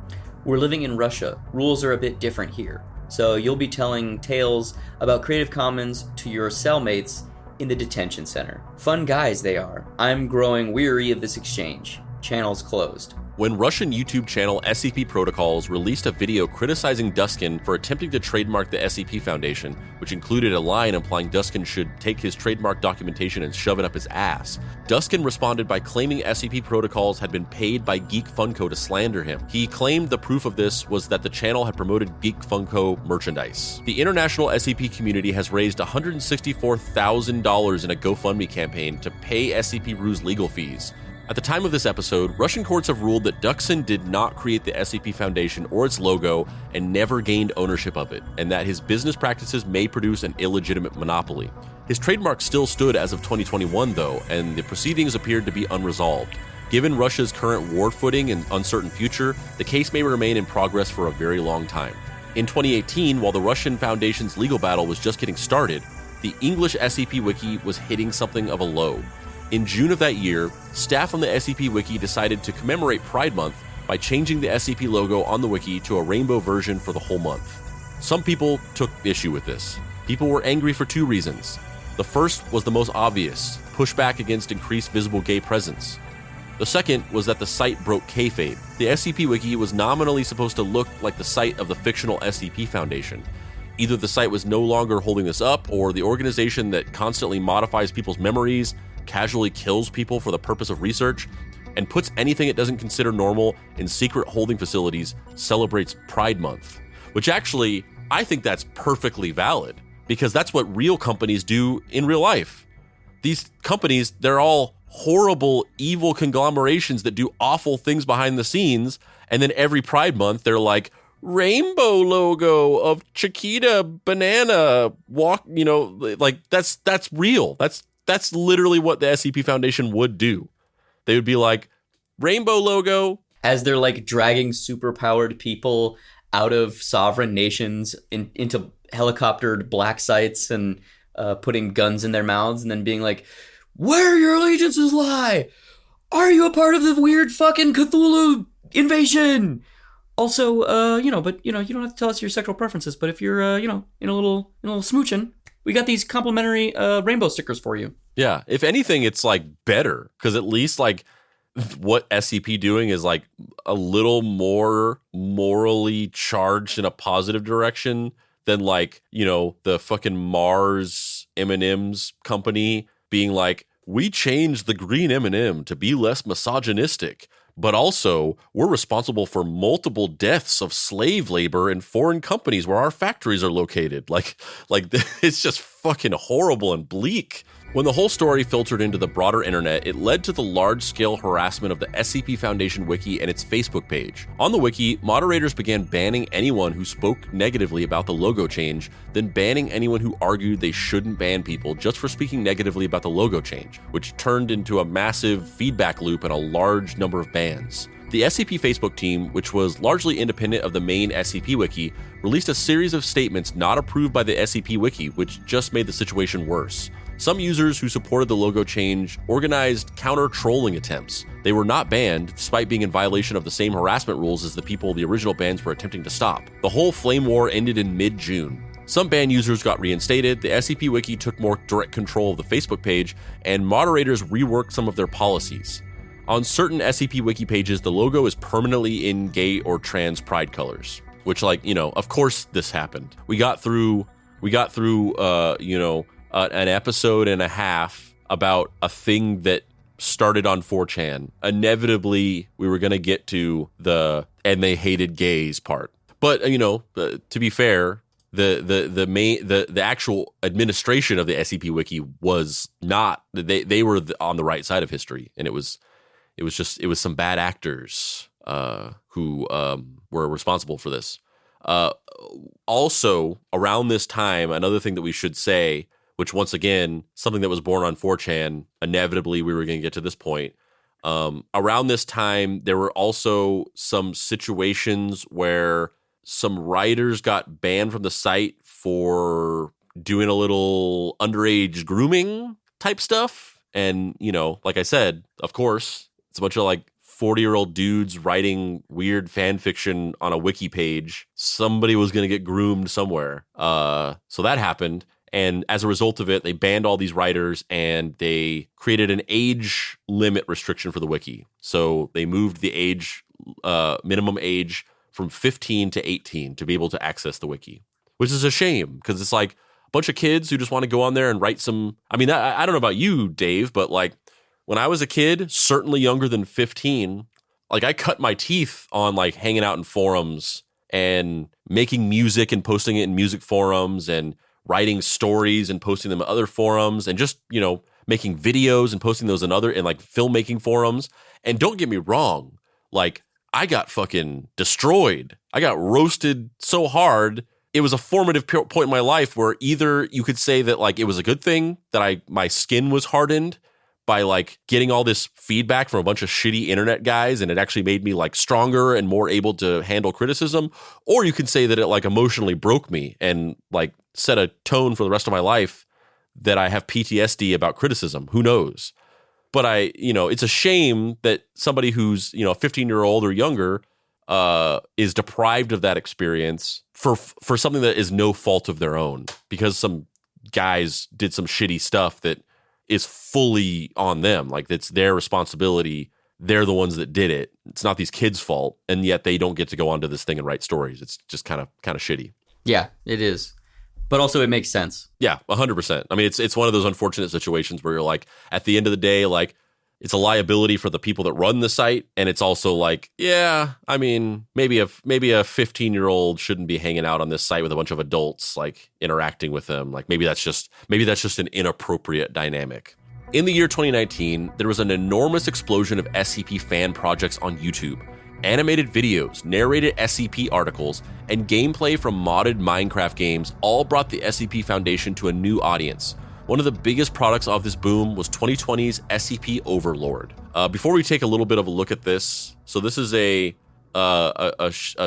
We're living in Russia. Rules are a bit different here. So you'll be telling tales about Creative Commons to your cellmates in the detention center. Fun guys they are. I'm growing weary of this exchange. Channel's closed. When Russian YouTube channel SCP Protocols released a video criticizing Duskin for attempting to trademark the SCP Foundation, which included a line implying Duskin should take his trademark documentation and shove it up his ass, Duskin responded by claiming SCP Protocols had been paid by Geek Funko to slander him. He claimed the proof of this was that the channel had promoted Geek Funko merchandise. The international SCP community has raised $164,000 in a GoFundMe campaign to pay SCP-RU's legal fees. At the time of this episode, Russian courts have ruled that Duskin did not create the SCP Foundation or its logo and never gained ownership of it, and that his business practices may produce an illegitimate monopoly. His trademark still stood as of 2021, though, and the proceedings appeared to be unresolved. Given Russia's current war footing and uncertain future, the case may remain in progress for a very long time. In 2018, while the Russian Foundation's legal battle was just getting started, the English SCP Wiki was hitting something of a low. In June of that year, staff on the SCP Wiki decided to commemorate Pride Month by changing the SCP logo on the wiki to a rainbow version for the whole month. Some people took issue with this. People were angry for two reasons. The first was the most obvious, pushback against increased visible gay presence. The second was that the site broke kayfabe. The SCP Wiki was nominally supposed to look like the site of the fictional SCP Foundation. Either the site was no longer holding this up, or the organization that constantly modifies people's memories, casually kills people for the purpose of research, and puts anything it doesn't consider normal in secret holding facilities celebrates Pride Month. Which actually, I think that's perfectly valid, because that's what real companies do in real life. These companies, they're all horrible, evil conglomerations that do awful things behind the scenes, and then every Pride Month, they're like, rainbow logo of Chiquita banana walk, like that's real. That's literally what the SCP Foundation would do. They would be like, rainbow logo. As they're like dragging superpowered people out of sovereign nations into helicoptered black sites and putting guns in their mouths and then being like, where your allegiances lie? Are you a part of the weird fucking Cthulhu invasion? Also, you don't have to tell us your sexual preferences, but if you're, in a little smooching, we got these complimentary rainbow stickers for you. Yeah, if anything, it's like better, because at least like what SCP doing is like a little more morally charged in a positive direction than like, the fucking Mars M&M's company being like, we changed the green M&M to be less misogynistic, but also we're responsible for multiple deaths of slave labor in foreign companies where our factories are located. Like it's just fucking horrible and bleak. When the whole story filtered into the broader internet, it led to the large-scale harassment of the SCP Foundation Wiki and its Facebook page. On the wiki, moderators began banning anyone who spoke negatively about the logo change, then banning anyone who argued they shouldn't ban people just for speaking negatively about the logo change, which turned into a massive feedback loop and a large number of bans. The SCP Facebook team, which was largely independent of the main SCP Wiki, released a series of statements not approved by the SCP Wiki, which just made the situation worse. Some users who supported the logo change organized counter-trolling attempts. They were not banned, despite being in violation of the same harassment rules as the people the original bans were attempting to stop. The whole flame war ended in mid-June. Some banned users got reinstated, the SCP Wiki took more direct control of the Facebook page, and moderators reworked some of their policies. On certain SCP Wiki pages, the logo is permanently in gay or trans pride colors, which, like, of course this happened. We got through an episode and a half about a thing that started on 4chan. Inevitably, we were going to get to the "and they hated gays" part. But, to be fair, the actual administration of the SCP Wiki was not, they were on the right side of history, and it was some bad actors who were responsible for this. Also, around this time, another thing that we should say, which once again, something that was born on 4chan, inevitably we were going to get to this point. Around this time, there were also some situations where some writers got banned from the site for doing a little underage grooming type stuff. And, like I said, of course, it's a bunch of like 40-year-old dudes writing weird fan fiction on a wiki page. Somebody was going to get groomed somewhere. So that happened. And as a result of it, they banned all these writers and they created an age limit restriction for the wiki. So they moved the age, minimum age from 15 to 18 to be able to access the wiki, which is a shame because it's like a bunch of kids who just want to go on there and write some. I mean, I don't know about you, Dave, but like when I was a kid, certainly younger than 15, like I cut my teeth on like hanging out in forums and making music and posting it in music forums and writing stories and posting them in other forums and just, making videos and posting those in like filmmaking forums. And don't get me wrong, like I got fucking destroyed. I got roasted so hard. It was a formative point in my life where either you could say that like it was a good thing that my skin was hardened by like getting all this feedback from a bunch of shitty internet guys, and it actually made me like stronger and more able to handle criticism. Or you could say that it like emotionally broke me and like set a tone for the rest of my life that I have PTSD about criticism. Who knows? But it's a shame that somebody who's, a 15-year-old or younger is deprived of that experience for something that is no fault of their own, because some guys did some shitty stuff that is fully on them. Like it's their responsibility. They're the ones that did it. It's not these kids' fault. And yet they don't get to go onto this thing and write stories. It's just kind of shitty. Yeah, it is. But also it makes sense. Yeah, 100%. I mean, it's one of those unfortunate situations where you're like, at the end of the day, like it's a liability for the people that run the site. And it's also like, yeah, I mean, maybe a 15-year-old shouldn't be hanging out on this site with a bunch of adults, like interacting with them. Like maybe that's just an inappropriate dynamic. In the year 2019, there was an enormous explosion of SCP fan projects on YouTube. Animated videos, narrated SCP articles, and gameplay from modded Minecraft games all brought the SCP Foundation to a new audience. One of the biggest products of this boom was 2020's SCP Overlord. Before we take a little bit of a look at this, so this is a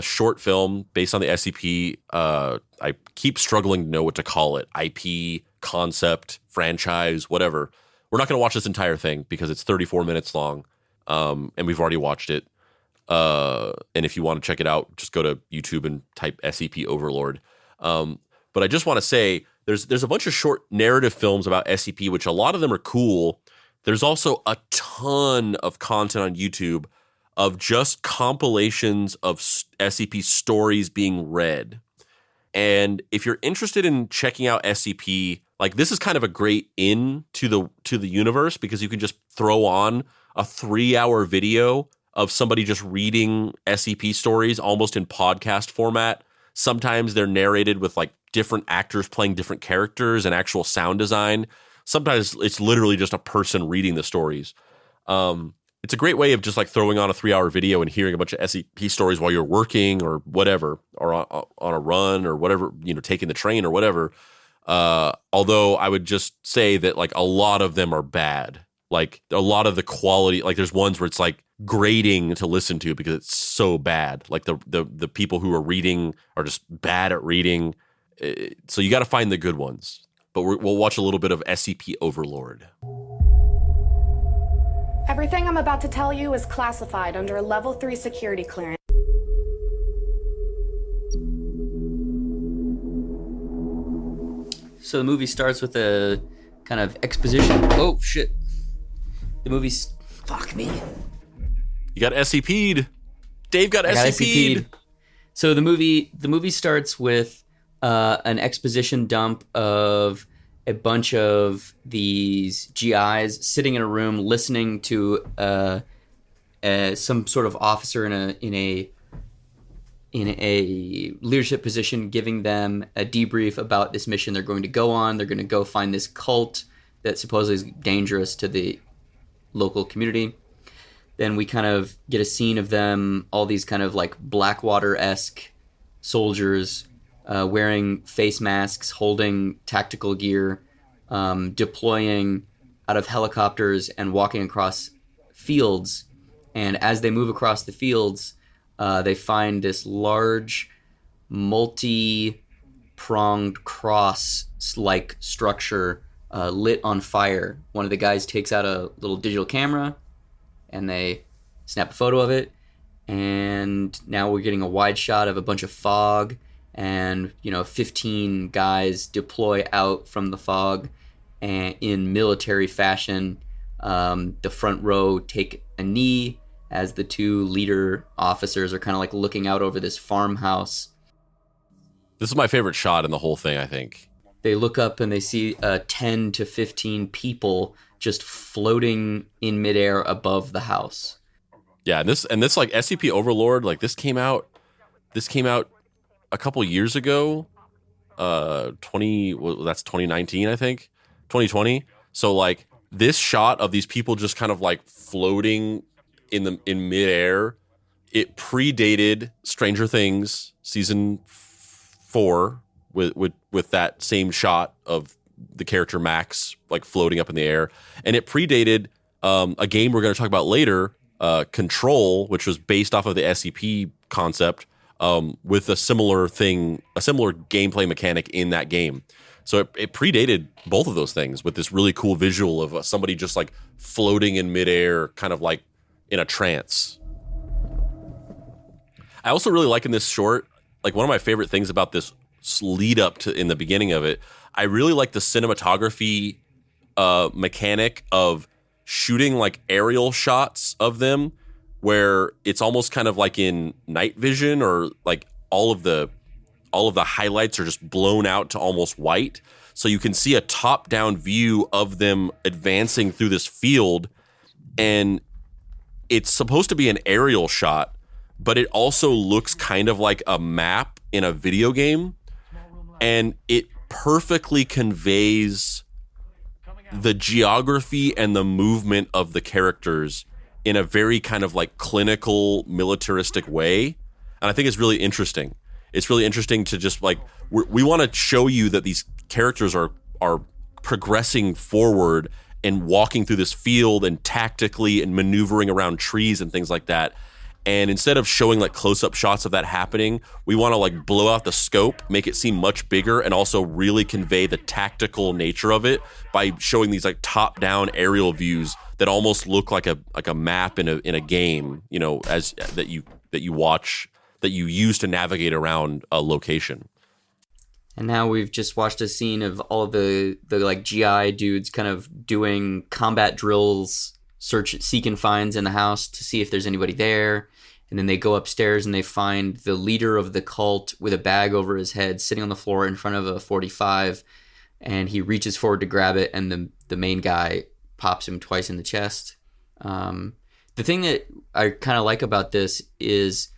short film based on the SCP. I keep struggling to know what to call it. IP, concept, franchise, whatever. We're not going to watch this entire thing because it's 34 minutes long, and we've already watched it. And if you want to check it out, just go to YouTube and type SCP Overlord. But I just want to say there's a bunch of short narrative films about SCP, which a lot of them are cool. There's also a ton of content on YouTube of just compilations of SCP stories being read. And if you're interested in checking out SCP, like this is kind of a great in to the universe, because you can just throw on a 3-hour video of somebody just reading SCP stories almost in podcast format. Sometimes they're narrated with like different actors playing different characters and actual sound design. Sometimes it's literally just a person reading the stories. It's a great way of just like throwing on a 3-hour video and hearing a bunch of SCP stories while you're working or whatever, or on a run or whatever, taking the train or whatever. Although I would just say that like a lot of them are bad. Like a lot of the quality, like there's ones where it's like grating to listen to because it's so bad. Like the people who are reading are just bad at reading. So you got to find the good ones. But we'll watch a little bit of SCP Overlord. Everything I'm about to tell you is classified under a level 3 security clearance. So the movie starts with a kind of exposition. Oh shit! The movie's fuck me. You got SCP'd. Dave got SCP'd. So the movie starts with an exposition dump of a bunch of these GIs sitting in a room listening to some sort of officer in a leadership position giving them a debrief about this mission they're going to go on. They're going to go find this cult that supposedly is dangerous to the local community. Then we kind of get a scene of them, all these kind of like Blackwater-esque soldiers wearing face masks, holding tactical gear, deploying out of helicopters and walking across fields. And as they move across the fields, they find this large, multi-pronged cross-like structure lit on fire. One of the guys takes out a little digital camera, and they snap a photo of it. And now we're getting a wide shot of a bunch of fog, and 15 guys deploy out from the fog, and in military fashion. The front row take a knee as the two leader officers are kind of like looking out over this farmhouse. This is my favorite shot in the whole thing, I think. They look up and they see 10 to 15 people just floating in midair above the house. Yeah, and this like SCP Overlord, like this came out a couple years ago. That's 2019, I think. 2020. So like this shot of these people just kind of like floating in midair, it predated Stranger Things season 4 with that same shot of the character Max like floating up in the air, and it predated a game we're going to talk about later, Control, which was based off of the SCP concept, with a similar gameplay mechanic in that game. So it predated both of those things with this really cool visual of somebody just like floating in midair, kind of like in a trance. I also really like in this short, like one of my favorite things about this lead up to in the beginning of it, I really like the cinematography mechanic of shooting like aerial shots of them where it's almost kind of like in night vision, or like all of the highlights are just blown out to almost white. So you can see a top-down view of them advancing through this field, and it's supposed to be an aerial shot, but it also looks kind of like a map in a video game, and it perfectly conveys the geography and the movement of the characters in a very kind of like clinical, militaristic way. And I think it's really interesting. It's really interesting to just like, we want to show you that these characters are progressing forward and walking through this field and tactically and maneuvering around trees and things like that. And instead of showing like close-up shots of that happening, we want to like blow out the scope, make it seem much bigger, and also really convey the tactical nature of it by showing these like top-down aerial views that almost look like a map in a game, as that you watch, that you use to navigate around a location. And now we've just watched a scene of all of the like GI dudes kind of doing combat drills, seek and finds in the house to see if there's anybody there. And then they go upstairs and they find the leader of the cult with a bag over his head sitting on the floor in front of a 45. And he reaches forward to grab it, and the main guy pops him twice in the chest. The thing that I kind of like about this is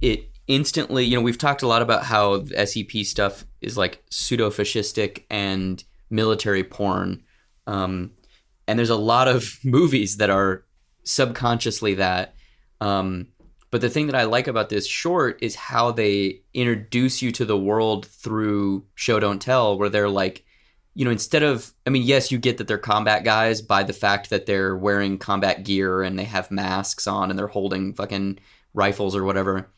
it instantly, we've talked a lot about how the SCP stuff is like pseudo-fascistic and military porn. And there's a lot of movies that are subconsciously that. But the thing that I like about this short is how they introduce you to the world through show don't tell, where they're like, instead of, yes, you get that they're combat guys by the fact that they're wearing combat gear and they have masks on and they're holding fucking rifles or whatever.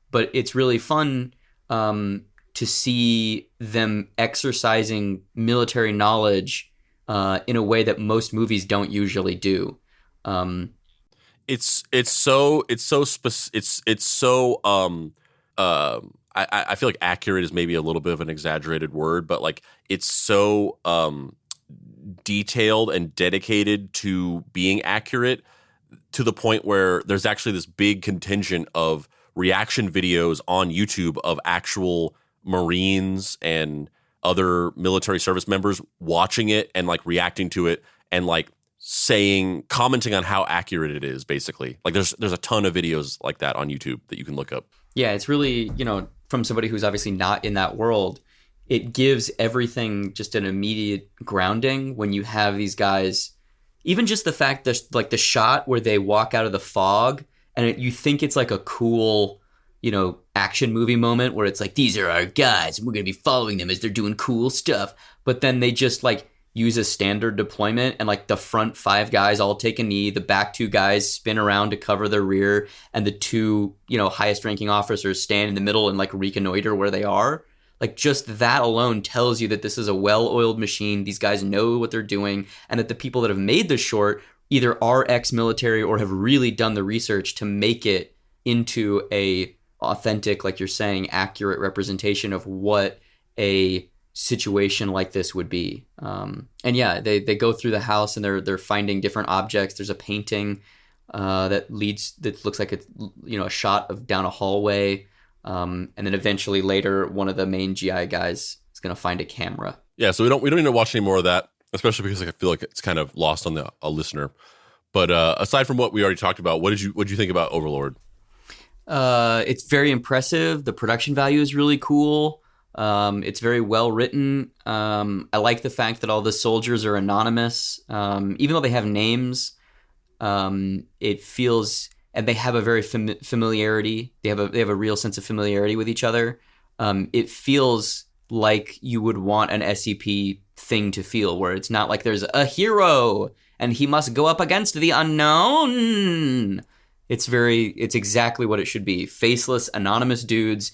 But it's really fun to see them exercising military knowledge in a way that most movies don't usually do. It's so I feel like accurate is maybe a little bit of an exaggerated word, but like it's so detailed and dedicated to being accurate to the point where there's actually this big contingent of reaction videos on YouTube of actual Marines and other military service members watching it and like reacting to it and like commenting on how accurate it is, basically. Like there's a ton of videos like that on YouTube that you can look up. Yeah, it's really, from somebody who's obviously not in that world, it gives everything just an immediate grounding when you have these guys. Even just the fact that like the shot where they walk out of the fog and you think it's like a cool, action movie moment where it's like, these are our guys and we're going to be following them as they're doing cool stuff. But then they just like use a standard deployment and like the front 5 guys all take a knee, the back 2 guys spin around to cover their rear, and the 2, highest ranking officers stand in the middle and like reconnoiter where they are. Like just that alone tells you that this is a well-oiled machine. These guys know what they're doing, and that the people that have made this short either are ex-military or have really done the research to make it into a authentic, like you're saying, accurate representation of what a situation like this would be. And yeah, they go through the house and they're finding different objects. There's a painting that looks like it's a shot of down a hallway. And then eventually later, one of the main GI guys is going to find a camera. Yeah, so we don't need to watch any more of that, especially because I feel like it's kind of lost on a listener. But aside from what we already talked about, what did you think about Overlord? It's very impressive. The production value is really cool. It's very well written. I like the fact that all the soldiers are anonymous, even though they have names. It feels, and they have a very familiarity. They have a real sense of familiarity with each other. It feels like you would want an SCP thing to feel, where it's not like there's a hero and he must go up against the unknown. It's exactly what it should be. Faceless, anonymous dudes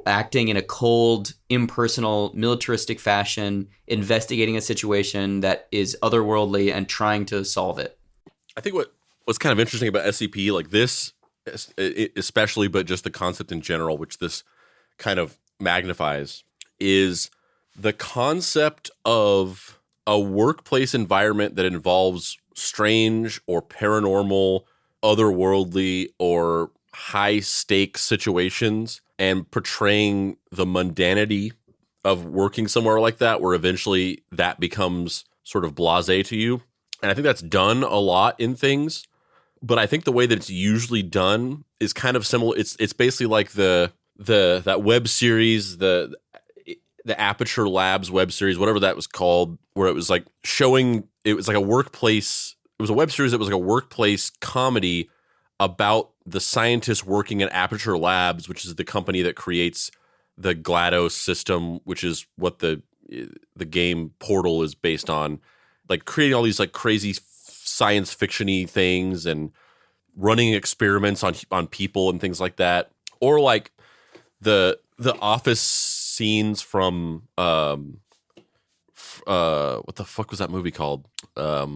acting in a cold, impersonal, militaristic fashion, investigating a situation that is otherworldly and trying to solve it. I think what's kind of interesting about SCP, like this especially, but just the concept in general, which this kind of magnifies, is the concept of a workplace environment that involves strange or paranormal, otherworldly, or high-stakes situations, and portraying the mundanity of working somewhere like that, where eventually that becomes sort of blasé to you. And I think that's done a lot in things, but I think the way that it's usually done is kind of similar. It's basically like that web series, the Aperture Labs web series, whatever that was called, where it was like it was like a workplace. It was a web series that was like a workplace comedy about the scientists working at Aperture Labs, which is the company that creates the GLaDOS system, which is what the game Portal is based on. Like creating all these like crazy science fiction-y things and running experiments on people and things like that. Or like the office scenes from what the fuck was that movie called? The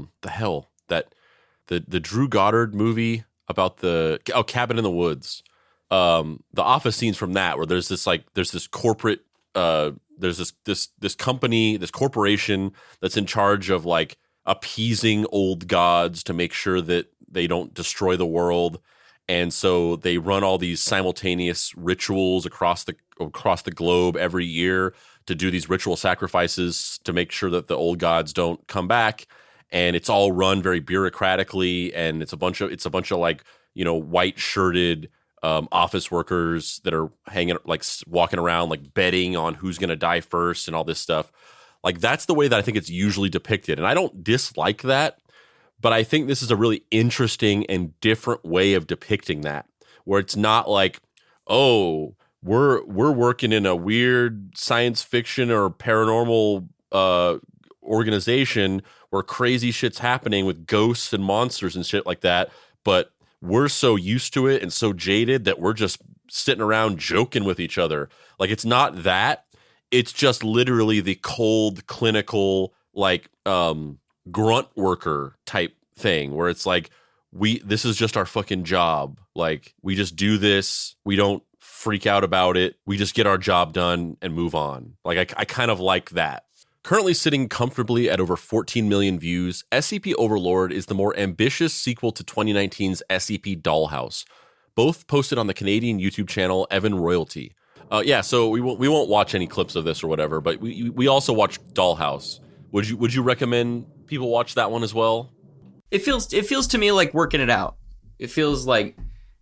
Drew Goddard movie about Cabin in the Woods. The office scenes from that, where there's this corporate there's this company, this corporation that's in charge of like appeasing old gods to make sure that they don't destroy the world. And so they run all these simultaneous rituals across the globe every year to do these ritual sacrifices to make sure that the old gods don't come back. And it's all run very bureaucratically, and it's a bunch of like, white shirted office workers that are walking around like betting on who's going to die first and all this stuff. Like that's the way that I think it's usually depicted. And I don't dislike that, but I think this is a really interesting and different way of depicting that, where it's not like, oh, we're working in a weird science fiction or paranormal organization where crazy shit's happening with ghosts and monsters and shit like that, but we're so used to it and so jaded that we're just sitting around joking with each other. Like it's not that. It's just literally the cold, clinical, like grunt worker type thing, where it's like this is just our fucking job. Like we just do this. We don't freak out about it. We just get our job done and move on. Like, I kind of like that. Currently sitting comfortably at over 14 million views, SCP Overlord is the more ambitious sequel to 2019's SCP Dollhouse, both posted on the Canadian YouTube channel Evan Royalty. So we won't watch any clips of this or whatever, but we also watched Dollhouse. Would you recommend people watch that one as well? It feels to me like working it out. It feels like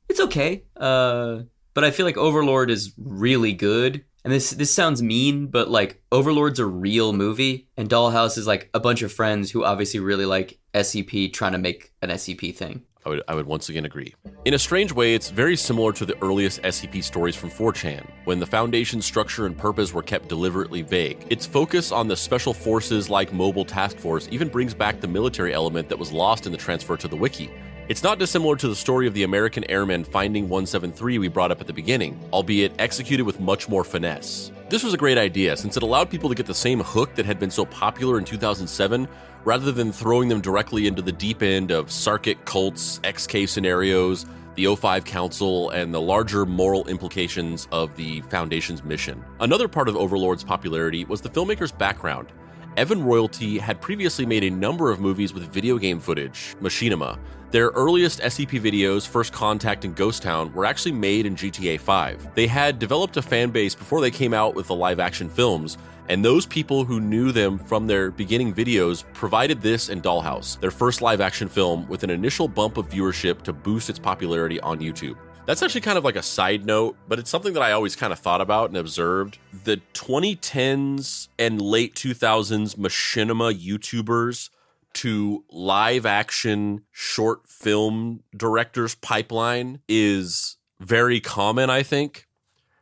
it's okay, but I feel like Overlord is really good. And this sounds mean, but like Overlord's a real movie, and Dollhouse is like a bunch of friends who obviously really like SCP trying to make an SCP thing. I would once again agree. In a strange way, it's very similar to the earliest SCP stories from 4chan, when the Foundation's structure and purpose were kept deliberately vague. Its focus on the special forces-like mobile task force even brings back the military element that was lost in the transfer to the wiki. It's not dissimilar to the story of the American airmen finding 173 we brought up at the beginning, albeit executed with much more finesse. This was a great idea, since it allowed people to get the same hook that had been so popular in 2007, rather than throwing them directly into the deep end of Sarkic cults, XK scenarios, the O5 Council, and the larger moral implications of the Foundation's mission. Another part of Overlord's popularity was the filmmaker's background. Evan Royalty had previously made a number of movies with video game footage, Machinima. Their earliest SCP videos, First Contact and Ghost Town, were actually made in GTA 5. They had developed a fan base before they came out with the live-action films, and those people who knew them from their beginning videos provided this and Dollhouse, their first live-action film, with an initial bump of viewership to boost its popularity on YouTube. That's actually kind of like a side note, but it's something that I always kind of thought about and observed. The 2010s and late 2000s machinima YouTubers to live action short film directors pipeline is very common, I think.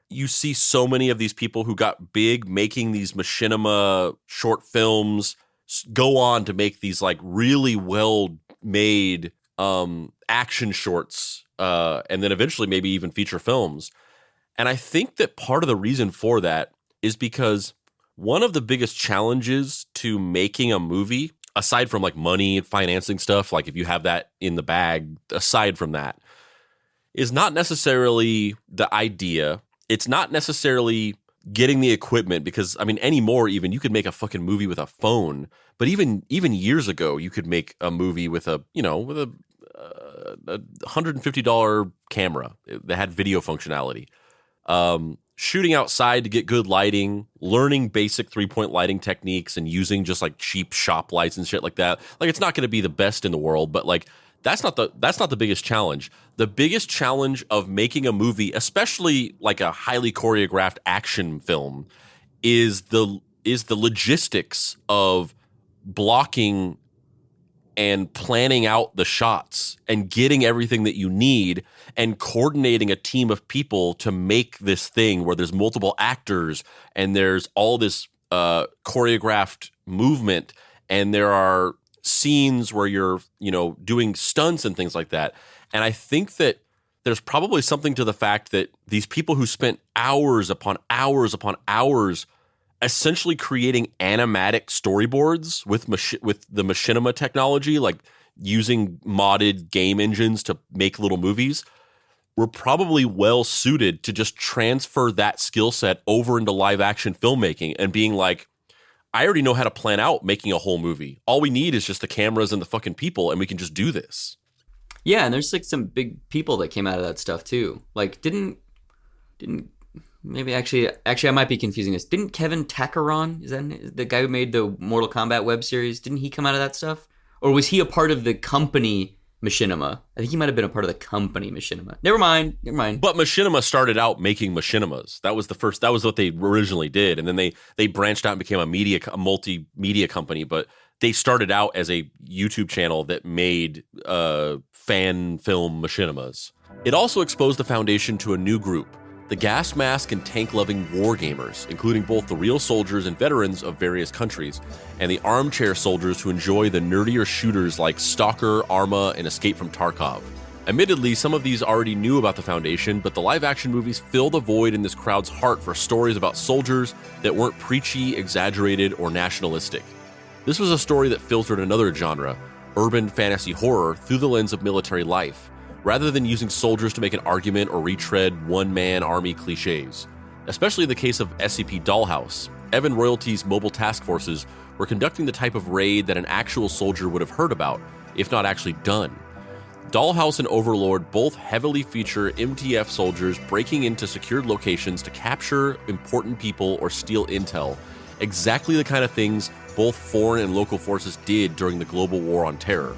You see so many of these people who got big making these machinima short films go on to make these like really well made action shorts, and then eventually maybe even feature films. And I think that part of the reason for that is because one of the biggest challenges to making a movie, aside from like money and financing stuff, like if you have that in the bag, aside from that, is not necessarily the idea. It's not necessarily getting the equipment, because I mean, anymore even you could make a fucking movie with a phone, but even years ago you could make a movie with a $150 camera that had video functionality. Shooting outside to get good lighting, learning basic 3-point lighting techniques, and using just like cheap shop lights and shit like that. Like, it's not going to be the best in the world, but like that's not the biggest challenge. The biggest challenge of making a movie, especially like a highly choreographed action film, is the logistics of blocking and planning out the shots and getting everything that you need and coordinating a team of people to make this thing where there's multiple actors and there's all this choreographed movement, and there are scenes where you're, doing stunts and things like that. And I think that there's probably something to the fact that these people who spent hours upon hours upon hours essentially creating animatic storyboards with the machinima technology, like using modded game engines to make little movies, were probably well suited to just transfer that skill set over into live action filmmaking and being like, I already know how to plan out making a whole movie. All we need is just the cameras and the fucking people, and we can just do this. Yeah, and there's like some big people that came out of that stuff too. Like didn't maybe actually I might be confusing this. Didn't Kevin Tacaron, is that the guy who made the Mortal Kombat web series, didn't he come out of that stuff? Or was he a part of the company Machinima? I think he might have been a part of the company Machinima. Never mind. But Machinima started out making machinimas. That was what they originally did. And then they branched out and became a multimedia company, but they started out as a YouTube channel that made fan film machinimas. It also exposed the Foundation to a new group, the gas mask and tank-loving wargamers, including both the real soldiers and veterans of various countries, and the armchair soldiers who enjoy the nerdier shooters like Stalker, Arma, and Escape from Tarkov. Admittedly, some of these already knew about the Foundation, but the live-action movies fill the void in this crowd's heart for stories about soldiers that weren't preachy, exaggerated, or nationalistic. This was a story that filtered another genre, urban fantasy horror, through the lens of military life, rather than using soldiers to make an argument or retread one-man army cliches. Especially in the case of SCP Dollhouse, Evan Royalty's mobile task forces were conducting the type of raid that an actual soldier would have heard about, if not actually done. Dollhouse and Overlord both heavily feature MTF soldiers breaking into secured locations to capture important people or steal intel, exactly the kind of things both foreign and local forces did during the global war on terror.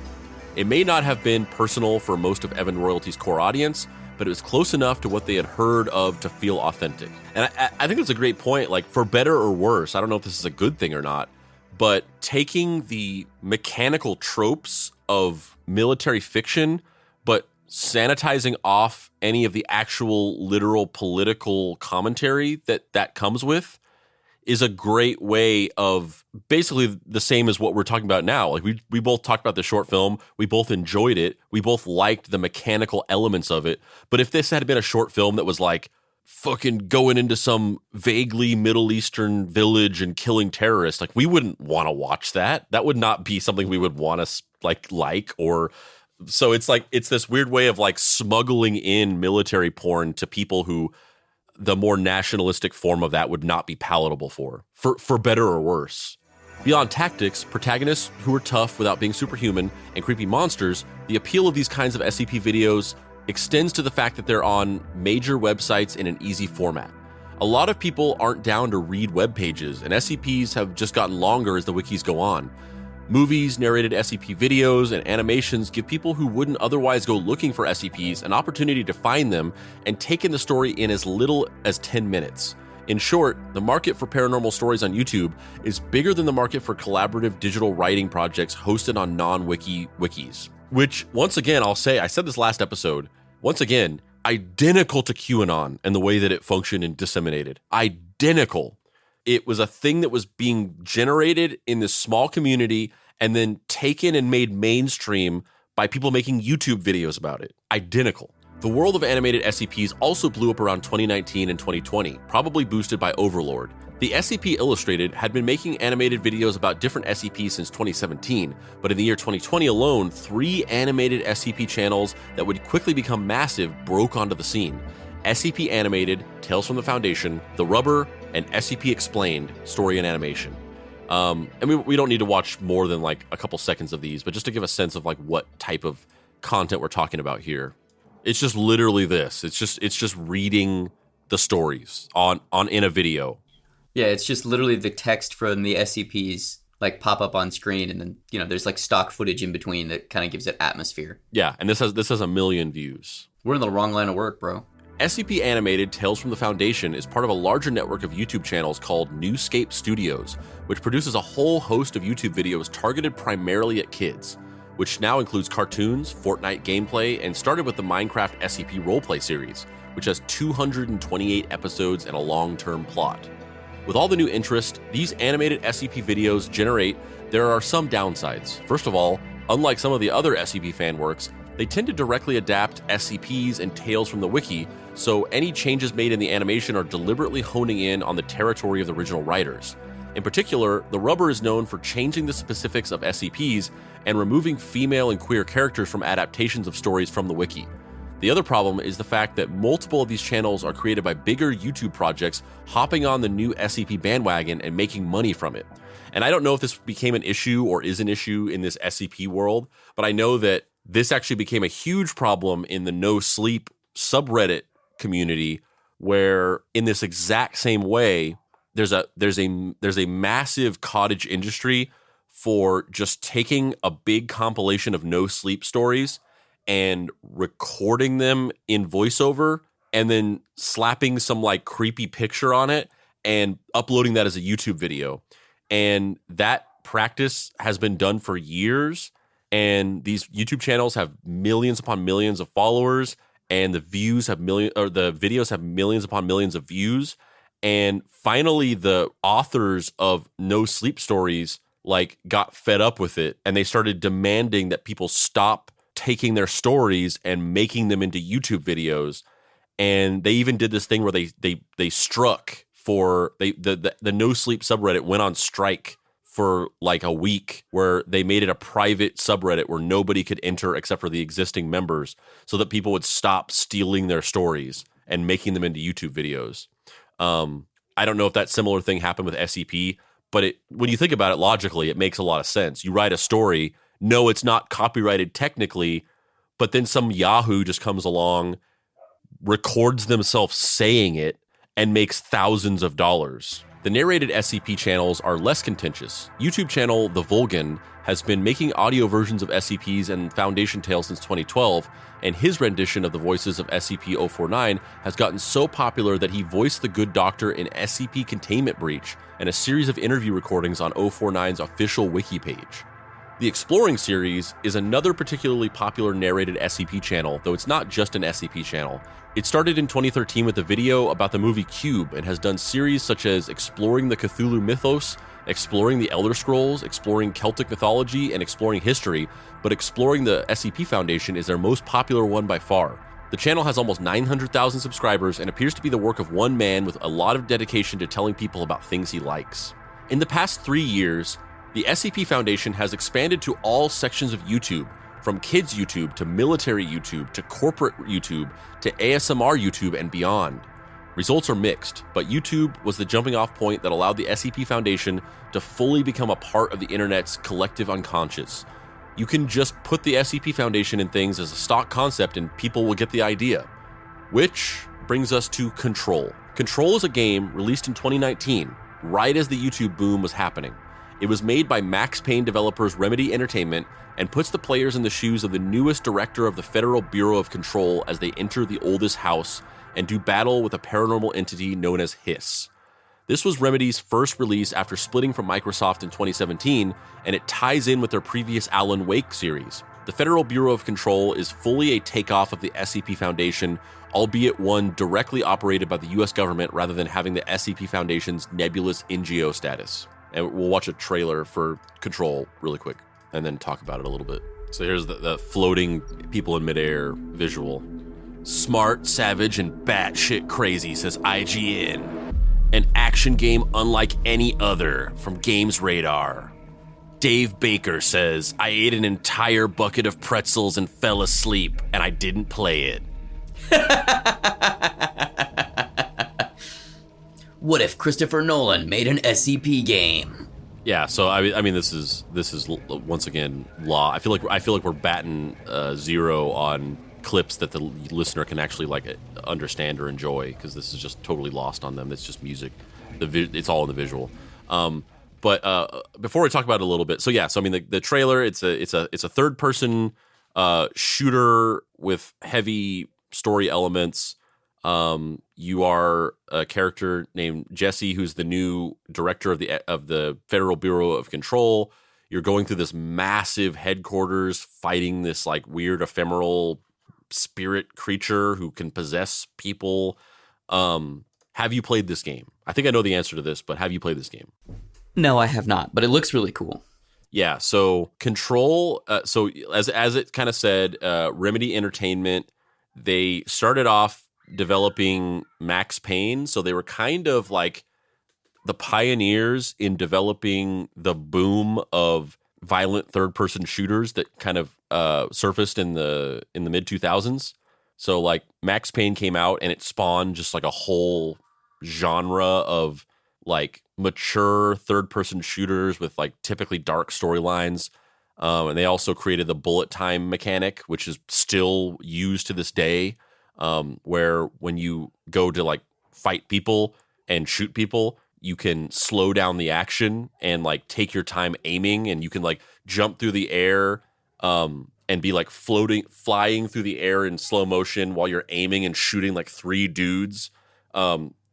It may not have been personal for most of Evan Royalty's core audience, but it was close enough to what they had heard of to feel authentic. And I think it's a great point, like, for better or worse, I don't know if this is a good thing or not, but taking the mechanical tropes of military fiction, but sanitizing off any of the actual literal political commentary that comes with, is a great way of basically the same as what we're talking about now. Like we both talked about the short film. We both enjoyed it. We both liked the mechanical elements of it. But if this had been a short film that was like fucking going into some vaguely Middle Eastern village and killing terrorists, like we wouldn't want to watch that. That would not be something we would want to like or so it's like it's this weird way of like smuggling in military porn to people who the more nationalistic form of that would not be palatable for better or worse. Beyond tactics, protagonists who are tough without being superhuman, and creepy monsters, the appeal of these kinds of SCP videos extends to the fact that they're on major websites in an easy format. A lot of people aren't down to read web pages, and SCPs have just gotten longer as the wikis go on. Movies, narrated SCP videos, and animations give people who wouldn't otherwise go looking for SCPs an opportunity to find them and take in the story in as little as 10 minutes. In short, the market for paranormal stories on YouTube is bigger than the market for collaborative digital writing projects hosted on non-wiki wikis. Which, once again, I'll say, I said this last episode, once again, identical to QAnon and the way that it functioned and disseminated. Identical. It was a thing that was being generated in this small community and then taken and made mainstream by people making YouTube videos about it. Identical. The world of animated SCPs also blew up around 2019 and 2020, probably boosted by Overlord. The SCP Illustrated had been making animated videos about different SCPs since 2017, but in the year 2020 alone, 3 animated SCP channels that would quickly become massive broke onto the scene. SCP Animated, Tales from the Foundation, The Rubber, and SCP Explained, Story and Animation. And we don't need to watch more than like a couple seconds of these, but just to give a sense of like what type of content we're talking about here. It's just literally this. It's just reading the stories on in a video. Yeah, it's just literally the text from the SCPs like pop up on screen, and then there's like stock footage in between that kind of gives it atmosphere. Yeah, and this has 1 million views. We're in the wrong line of work, bro. SCP Animated Tales from the Foundation is part of a larger network of YouTube channels called Newscape Studios, which produces a whole host of YouTube videos targeted primarily at kids, which now includes cartoons, Fortnite gameplay, and started with the Minecraft SCP roleplay series, which has 228 episodes and a long-term plot. With all the new interest these animated SCP videos there are some downsides. First of all, unlike some of the other SCP fan works, they tend to directly adapt SCPs and tales from the wiki, so any changes made in the animation are deliberately honing in on the territory of the original writers. In particular, The Rubber is known for changing the specifics of SCPs and removing female and queer characters from adaptations of stories from the wiki. The other problem is the fact that multiple of these channels are created by bigger YouTube projects hopping on the new SCP bandwagon and making money from it. And I don't know if this became an issue or is an issue in this SCP world, but I know that this actually became a huge problem in the No Sleep subreddit community, where in this exact same way, there's a massive cottage industry for just taking a big compilation of No Sleep stories and recording them in voiceover and then slapping some like creepy picture on it and uploading that as a YouTube video. And that practice has been done for years. And these YouTube channels have millions upon millions of followers, and the videos have millions upon millions of views. And finally, the authors of No Sleep Stories like got fed up with it, and they started demanding that people stop taking their stories and making them into YouTube videos. And they even did this thing where they struck for the No Sleep subreddit went on strike for like a week where they made it a private subreddit where nobody could enter except for the existing members so that people would stop stealing their stories and making them into YouTube videos. I don't know if that similar thing happened with SCP, but when you think about it logically, it makes a lot of sense. You write a story, no, it's not copyrighted technically, but then some Yahoo just comes along, records themselves saying it, and makes thousands of dollars. The narrated SCP channels are less contentious. YouTube channel The Vulgan has been making audio versions of SCPs and Foundation Tales since 2012, and his rendition of the voices of SCP-049 has gotten so popular that he voiced the Good Doctor in SCP Containment Breach and a series of interview recordings on 049's official wiki page. The Exploring series is another particularly popular narrated SCP channel, though it's not just an SCP channel. It started in 2013 with a video about the movie Cube and has done series such as Exploring the Cthulhu Mythos, Exploring the Elder Scrolls, Exploring Celtic Mythology, and Exploring History, but Exploring the SCP Foundation is their most popular one by far. The channel has almost 900,000 subscribers and appears to be the work of one man with a lot of dedication to telling people about things he likes. In the past 3 years, the SCP Foundation has expanded to all sections of YouTube, from kids YouTube to military YouTube to corporate YouTube to ASMR YouTube and beyond. Results are mixed, but YouTube was the jumping off point that allowed the SCP Foundation to fully become a part of the internet's collective unconscious. You can just put the SCP Foundation in things as a stock concept and people will get the idea. Which brings us to Control. Control is a game released in 2019, right as the YouTube boom was happening. It was made by Max Payne developers Remedy Entertainment and puts the players in the shoes of the newest director of the Federal Bureau of Control as they enter the oldest house and do battle with a paranormal entity known as Hiss. This was Remedy's first release after splitting from Microsoft in 2017, and it ties in with their previous Alan Wake series. The Federal Bureau of Control is fully a takeoff of the SCP Foundation, albeit one directly operated by the US government rather than having the SCP Foundation's nebulous NGO status. And we'll watch a trailer for Control really quick and then talk about it a little bit. So here's the floating people in midair visual. Smart, savage, and batshit crazy, says IGN. An action game unlike any other from Games Radar. Dave Baker says, I ate an entire bucket of pretzels and fell asleep, and I didn't play it. What if Christopher Nolan made an SCP game? Yeah, so I mean, this is once again law. I feel like we're batting zero on clips that the listener can actually like understand or enjoy, because this is just totally lost on them. It's just music. It's all in the visual. But before we talk about it a little bit, so I mean the trailer. It's a third person shooter with heavy story elements. You are a character named Jesse, who's the new director of the Federal Bureau of Control. You're going through this massive headquarters, fighting this like weird ephemeral spirit creature who can possess people. Have you played this game? I think I know the answer to this, but have you played this game? No, I have not, but it looks really cool. Yeah, so Control, so as it kind of said, Remedy Entertainment, they started off developing Max Payne, so they were kind of like the pioneers in developing the boom of violent third-person shooters that kind of surfaced in the mid-2000s. So like Max Payne came out and it spawned just like a whole genre of like mature third-person shooters with like typically dark storylines. And they also created the bullet time mechanic, which is still used to this day, where when you go to like fight people and shoot people, you can slow down the action and like take your time aiming, and you can like jump through the air and be like flying through the air in slow motion while you're aiming and shooting like three dudes.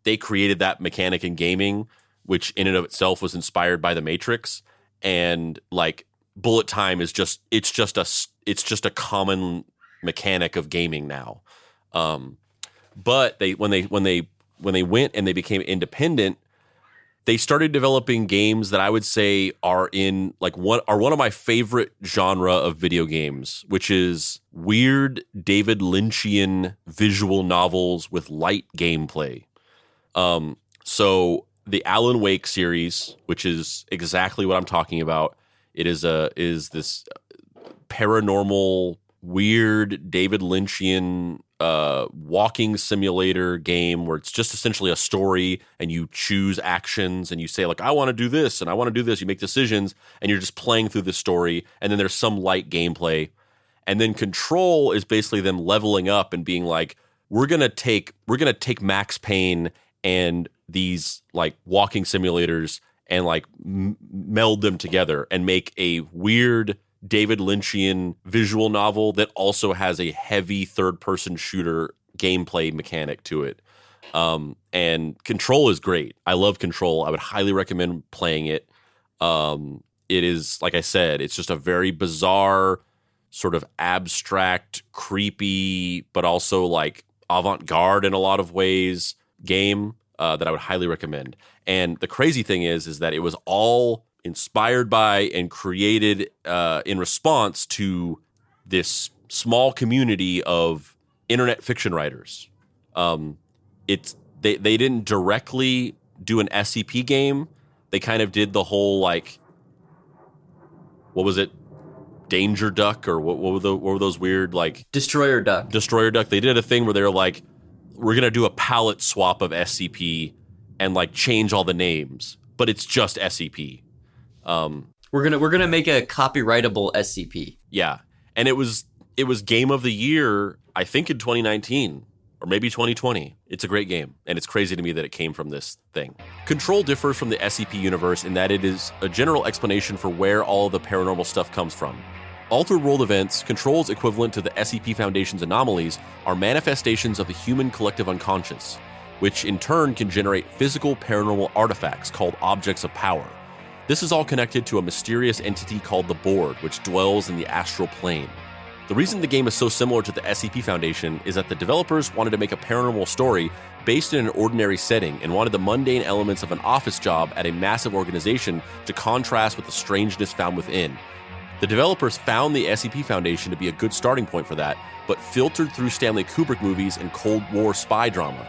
They created that mechanic in gaming, which in and of itself was inspired by The Matrix. And like bullet time is just a common mechanic of gaming now. But when they went and they became independent, they started developing games that I would say are one of my favorite genre of video games, which is weird David Lynchian visual novels with light gameplay. So the Alan Wake series, which is exactly what I'm talking about. It is this paranormal, weird David Lynchian walking simulator game where it's just essentially a story and you choose actions and you say like, I want to do this and I want to do this. You make decisions and you're just playing through the story, and then there's some light gameplay. And then Control is basically them leveling up and being like, we're gonna take Max Payne and these like walking simulators and like meld them together and make a weird David Lynchian visual novel that also has a heavy third-person shooter gameplay mechanic to it. And Control is great. I love Control. I would highly recommend playing it. It is, like I said, it's just a very bizarre, sort of abstract, creepy, but also like avant-garde in a lot of ways game that I would highly recommend. And the crazy thing is that it was all inspired by and created in response to this small community of internet fiction writers. They didn't directly do an SCP game. They kind of did the whole like, what was it? Danger Duck, or what were those weird like Destroyer Duck. They did a thing where they're like, we're gonna do a palette swap of SCP and like change all the names, but it's just SCP. We're gonna make a copyrightable SCP. Yeah, and it was Game of the Year, I think in 2019 or maybe 2020. It's a great game, and it's crazy to me that it came from this thing. Control differs from the SCP universe in that it is a general explanation for where all of the paranormal stuff comes from. Altered world events, Control's equivalent to the SCP Foundation's anomalies, are manifestations of the human collective unconscious, which in turn can generate physical paranormal artifacts called objects of power. This is all connected to a mysterious entity called the Board, which dwells in the astral plane. The reason the game is so similar to the SCP Foundation is that the developers wanted to make a paranormal story based in an ordinary setting and wanted the mundane elements of an office job at a massive organization to contrast with the strangeness found within. The developers found the SCP Foundation to be a good starting point for that, but filtered through Stanley Kubrick movies and Cold War spy drama.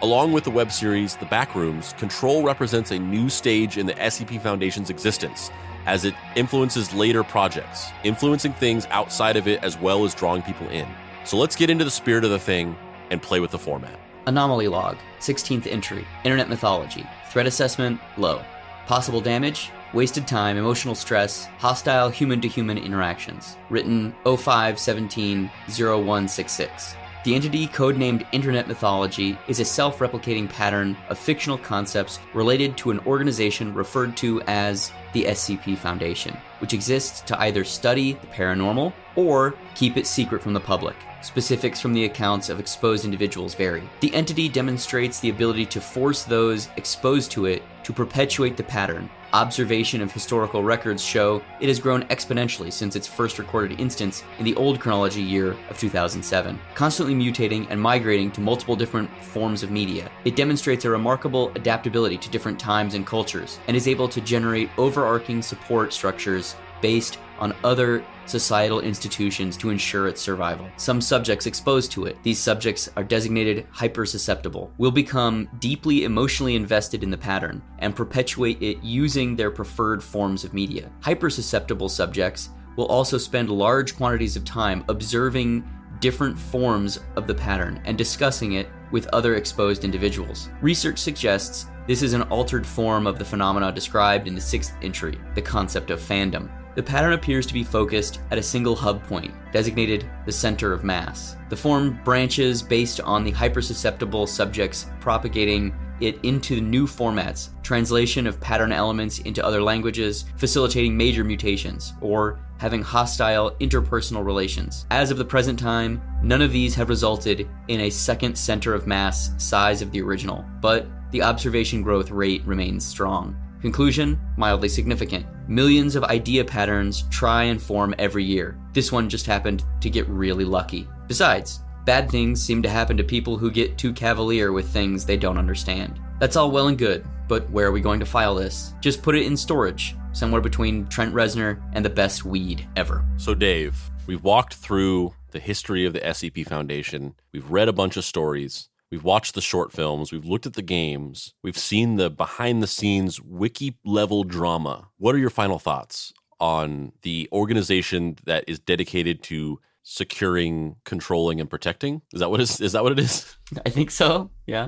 Along with the web series The Backrooms, Control represents a new stage in the SCP Foundation's existence, as it influences later projects, influencing things outside of it as well as drawing people in. So let's get into the spirit of the thing and play with the format. Anomaly log, 16th entry, internet mythology, threat assessment, low. Possible damage, wasted time, emotional stress, hostile human-to-human interactions. Written 05-17-0166. The entity, codenamed Internet Mythology, is a self-replicating pattern of fictional concepts related to an organization referred to as the SCP Foundation, which exists to either study the paranormal or keep it secret from the public. Specifics from the accounts of exposed individuals vary. The entity demonstrates the ability to force those exposed to it to perpetuate the pattern. Observation of historical records show it has grown exponentially since its first recorded instance in the old chronology year of 2007, constantly mutating and migrating to multiple different forms of media. It demonstrates a remarkable adaptability to different times and cultures, and is able to generate overarching support structures based on other societal institutions to ensure its survival. Some subjects exposed to it, these subjects are designated hypersusceptible, will become deeply emotionally invested in the pattern and perpetuate it using their preferred forms of media. Hypersusceptible subjects will also spend large quantities of time observing different forms of the pattern and discussing it with other exposed individuals. Research suggests this is an altered form of the phenomena described in the 6th entry, the concept of fandom. The pattern appears to be focused at a single hub point, designated the center of mass. The form branches based on the hypersusceptible subjects propagating it into new formats, translation of pattern elements into other languages, facilitating major mutations, or having hostile interpersonal relations. As of the present time, none of these have resulted in a second center of mass size of the original, but the observation growth rate remains strong. Conclusion, mildly significant. Millions of idea patterns try and form every year. This one just happened to get really lucky. Besides, bad things seem to happen to people who get too cavalier with things they don't understand. That's all well and good, but where are we going to file this? Just put it in storage, somewhere between Trent Reznor and the best weed ever. So Dave, we've walked through the history of the SCP Foundation. We've read a bunch of stories. We've watched the short films. We've looked at the games. We've seen the behind-the-scenes wiki-level drama. What are your final thoughts on the organization that is dedicated to securing, controlling, and protecting? Is that what it is? I think so, yeah.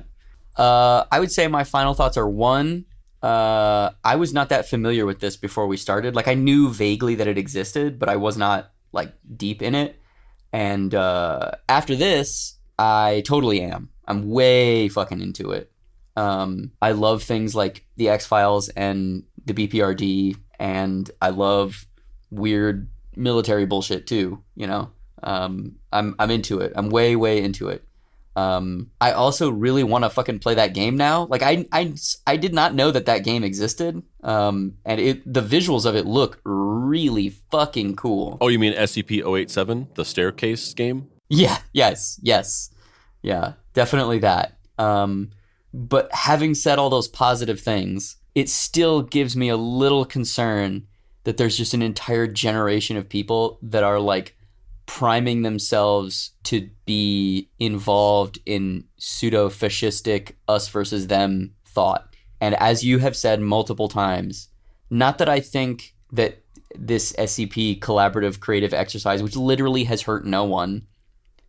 I would say my final thoughts are, one, I was not that familiar with this before we started. Like, I knew vaguely that it existed, but I was not, like, deep in it. And after this, I totally am. I'm way fucking into it. I love things like the X-Files and the BPRD, and I love weird military bullshit too, you know? I'm into it. I'm way, way into it. I also really want to fucking play that game now. Like, I did not know that game existed. And the visuals of it look really fucking cool. Oh, you mean SCP-087, the staircase game? Yeah, yes. Yeah, definitely that. But having said all those positive things, it still gives me a little concern that there's just an entire generation of people that are like priming themselves to be involved in pseudo-fascistic us versus them thought. And as you have said multiple times, not that I think that this SCP collaborative creative exercise, which literally has hurt no one,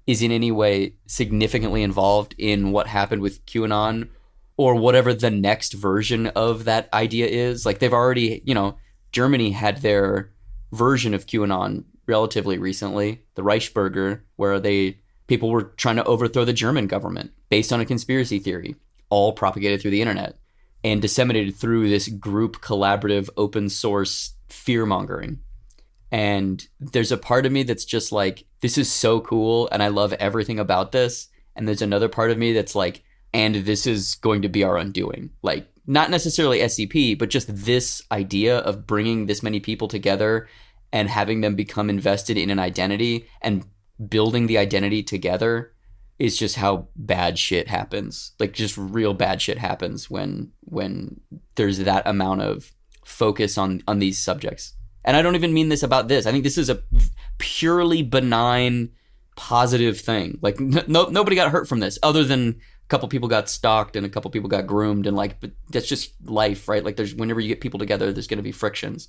is in any way significantly involved in what happened with QAnon or whatever the next version of that idea is. Like, they've already, Germany had their version of QAnon relatively recently, the Reichsbürger, where people were trying to overthrow the German government based on a conspiracy theory, all propagated through the internet and disseminated through this group collaborative open source fear mongering. And there's a part of me that's just like, this is so cool and I love everything about this. And there's another part of me that's like, and this is going to be our undoing. Like, not necessarily SCP, but just this idea of bringing this many people together and having them become invested in an identity and building the identity together is just how bad shit happens. Like, just real bad shit happens when there's that amount of focus on these subjects. And I don't even mean this about this. I think this is a purely benign, positive thing. Like, nobody got hurt from this, other than a couple people got stalked and a couple people got groomed, and like, but that's just life, right? Like, whenever you get people together, there's going to be frictions.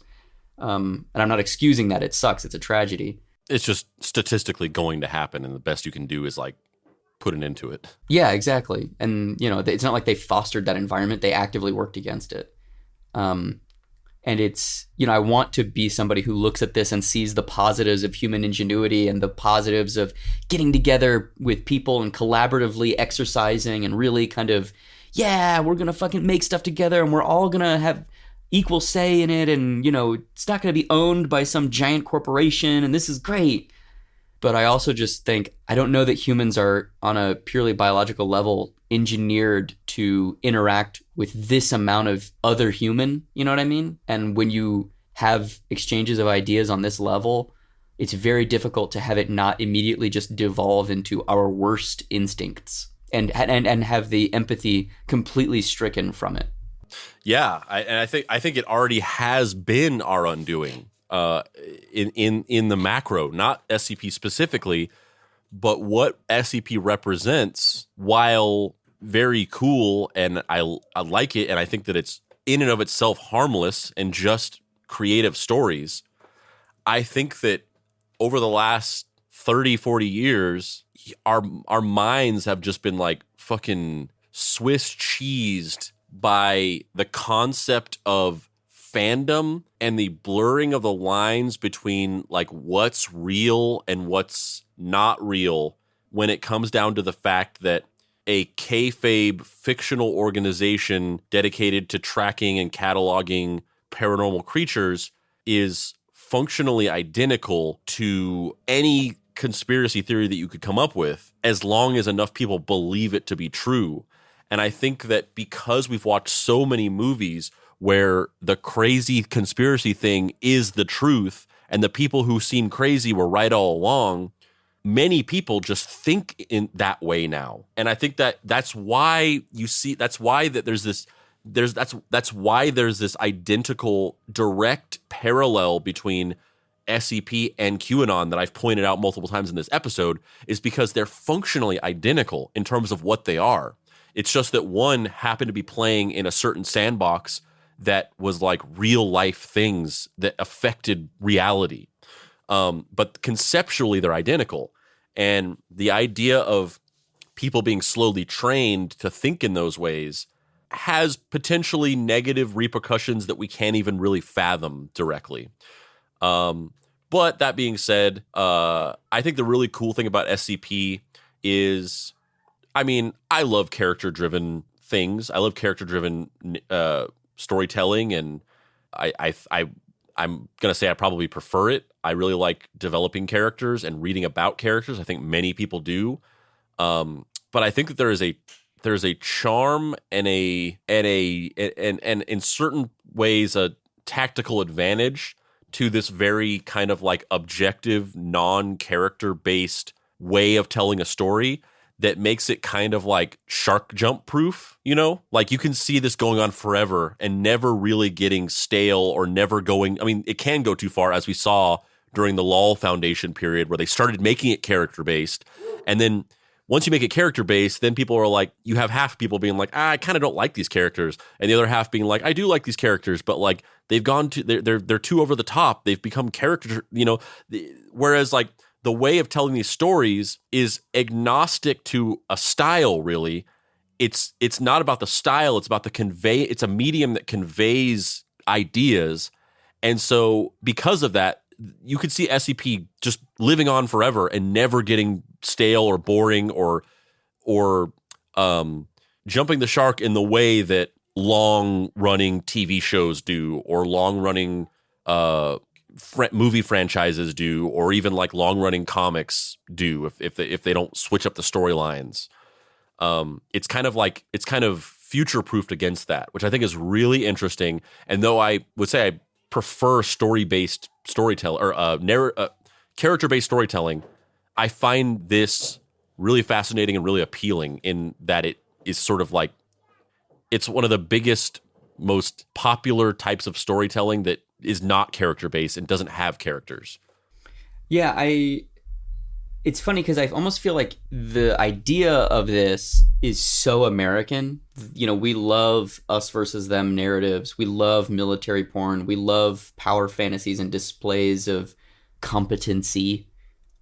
And I'm not excusing that. It sucks. It's a tragedy. It's just statistically going to happen, and the best you can do is like put an end to it. Yeah, exactly. And it's not like they fostered that environment. They actively worked against it. And it's, I want to be somebody who looks at this and sees the positives of human ingenuity and the positives of getting together with people and collaboratively exercising and really kind of, yeah, we're going to fucking make stuff together and we're all going to have equal say in it. And, it's not going to be owned by some giant corporation. And this is great. But I also just think, I don't know that humans are on a purely biological level engineered to interact with this amount of other human, you know what I mean? And when you have exchanges of ideas on this level, it's very difficult to have it not immediately just devolve into our worst instincts and have the empathy completely stricken from it. Yeah, I think it already has been our undoing in the macro, not SCP specifically, but what SCP represents, while very cool, and I like it, and I think that it's in and of itself harmless and just creative stories. I think that over the last 30, 40 years, our minds have just been like fucking Swiss cheesed by the concept of fandom and the blurring of the lines between like what's real and what's not real when it comes down to the fact that a kayfabe fictional organization dedicated to tracking and cataloging paranormal creatures is functionally identical to any conspiracy theory that you could come up with, as long as enough people believe it to be true. And I think that because we've watched so many movies where the crazy conspiracy thing is the truth and the people who seem crazy were right all along, many people just think in that way now. And I think that that's why there's this identical direct parallel between SCP and QAnon that I've pointed out multiple times in this episode is because they're functionally identical in terms of what they are. It's just that one happened to be playing in a certain sandbox that was like real life things that affected reality. But conceptually, they're identical. And the idea of people being slowly trained to think in those ways has potentially negative repercussions that we can't even really fathom directly. But that being said, I think the really cool thing about SCP is, I mean, I love character-driven things. I love character-driven storytelling, and I'm going to say I probably prefer it. I really like developing characters and reading about characters. I think many people do. But I think that there is a charm and in certain ways a tactical advantage to this very kind of like objective, non-character based way of telling a story that makes it kind of like shark jump proof, you know? Like you can see this going on forever and never really getting stale or never going, I mean, it can go too far, as we saw during the LOL Foundation period where they started making it character based. And then once you make it character based, then people are like, you have half people being like, I kind of don't like these characters, and the other half being like, I do like these characters, but like they've gone to they're too over the top. They've become character, you know. Whereas like the way of telling these stories is agnostic to a style. Really, it's not about the style. It's about the convey. It's a medium that conveys ideas, and so because of that, you could see SCP just living on forever and never getting stale or boring or jumping the shark in the way that long-running TV shows do, or long-running movie franchises do, or even like long-running comics do if they don't switch up the storylines. It's kind of future-proofed against that, which I think is really interesting. And though I would say I prefer story-based storytelling or character-based storytelling, I find this really fascinating and really appealing in that it is sort of like, it's one of the biggest, most popular types of storytelling that is not character-based and doesn't have characters. Yeah, it's funny because I almost feel like the idea of this is so American. You know, we love us versus them narratives. We love military porn. We love power fantasies and displays of competency.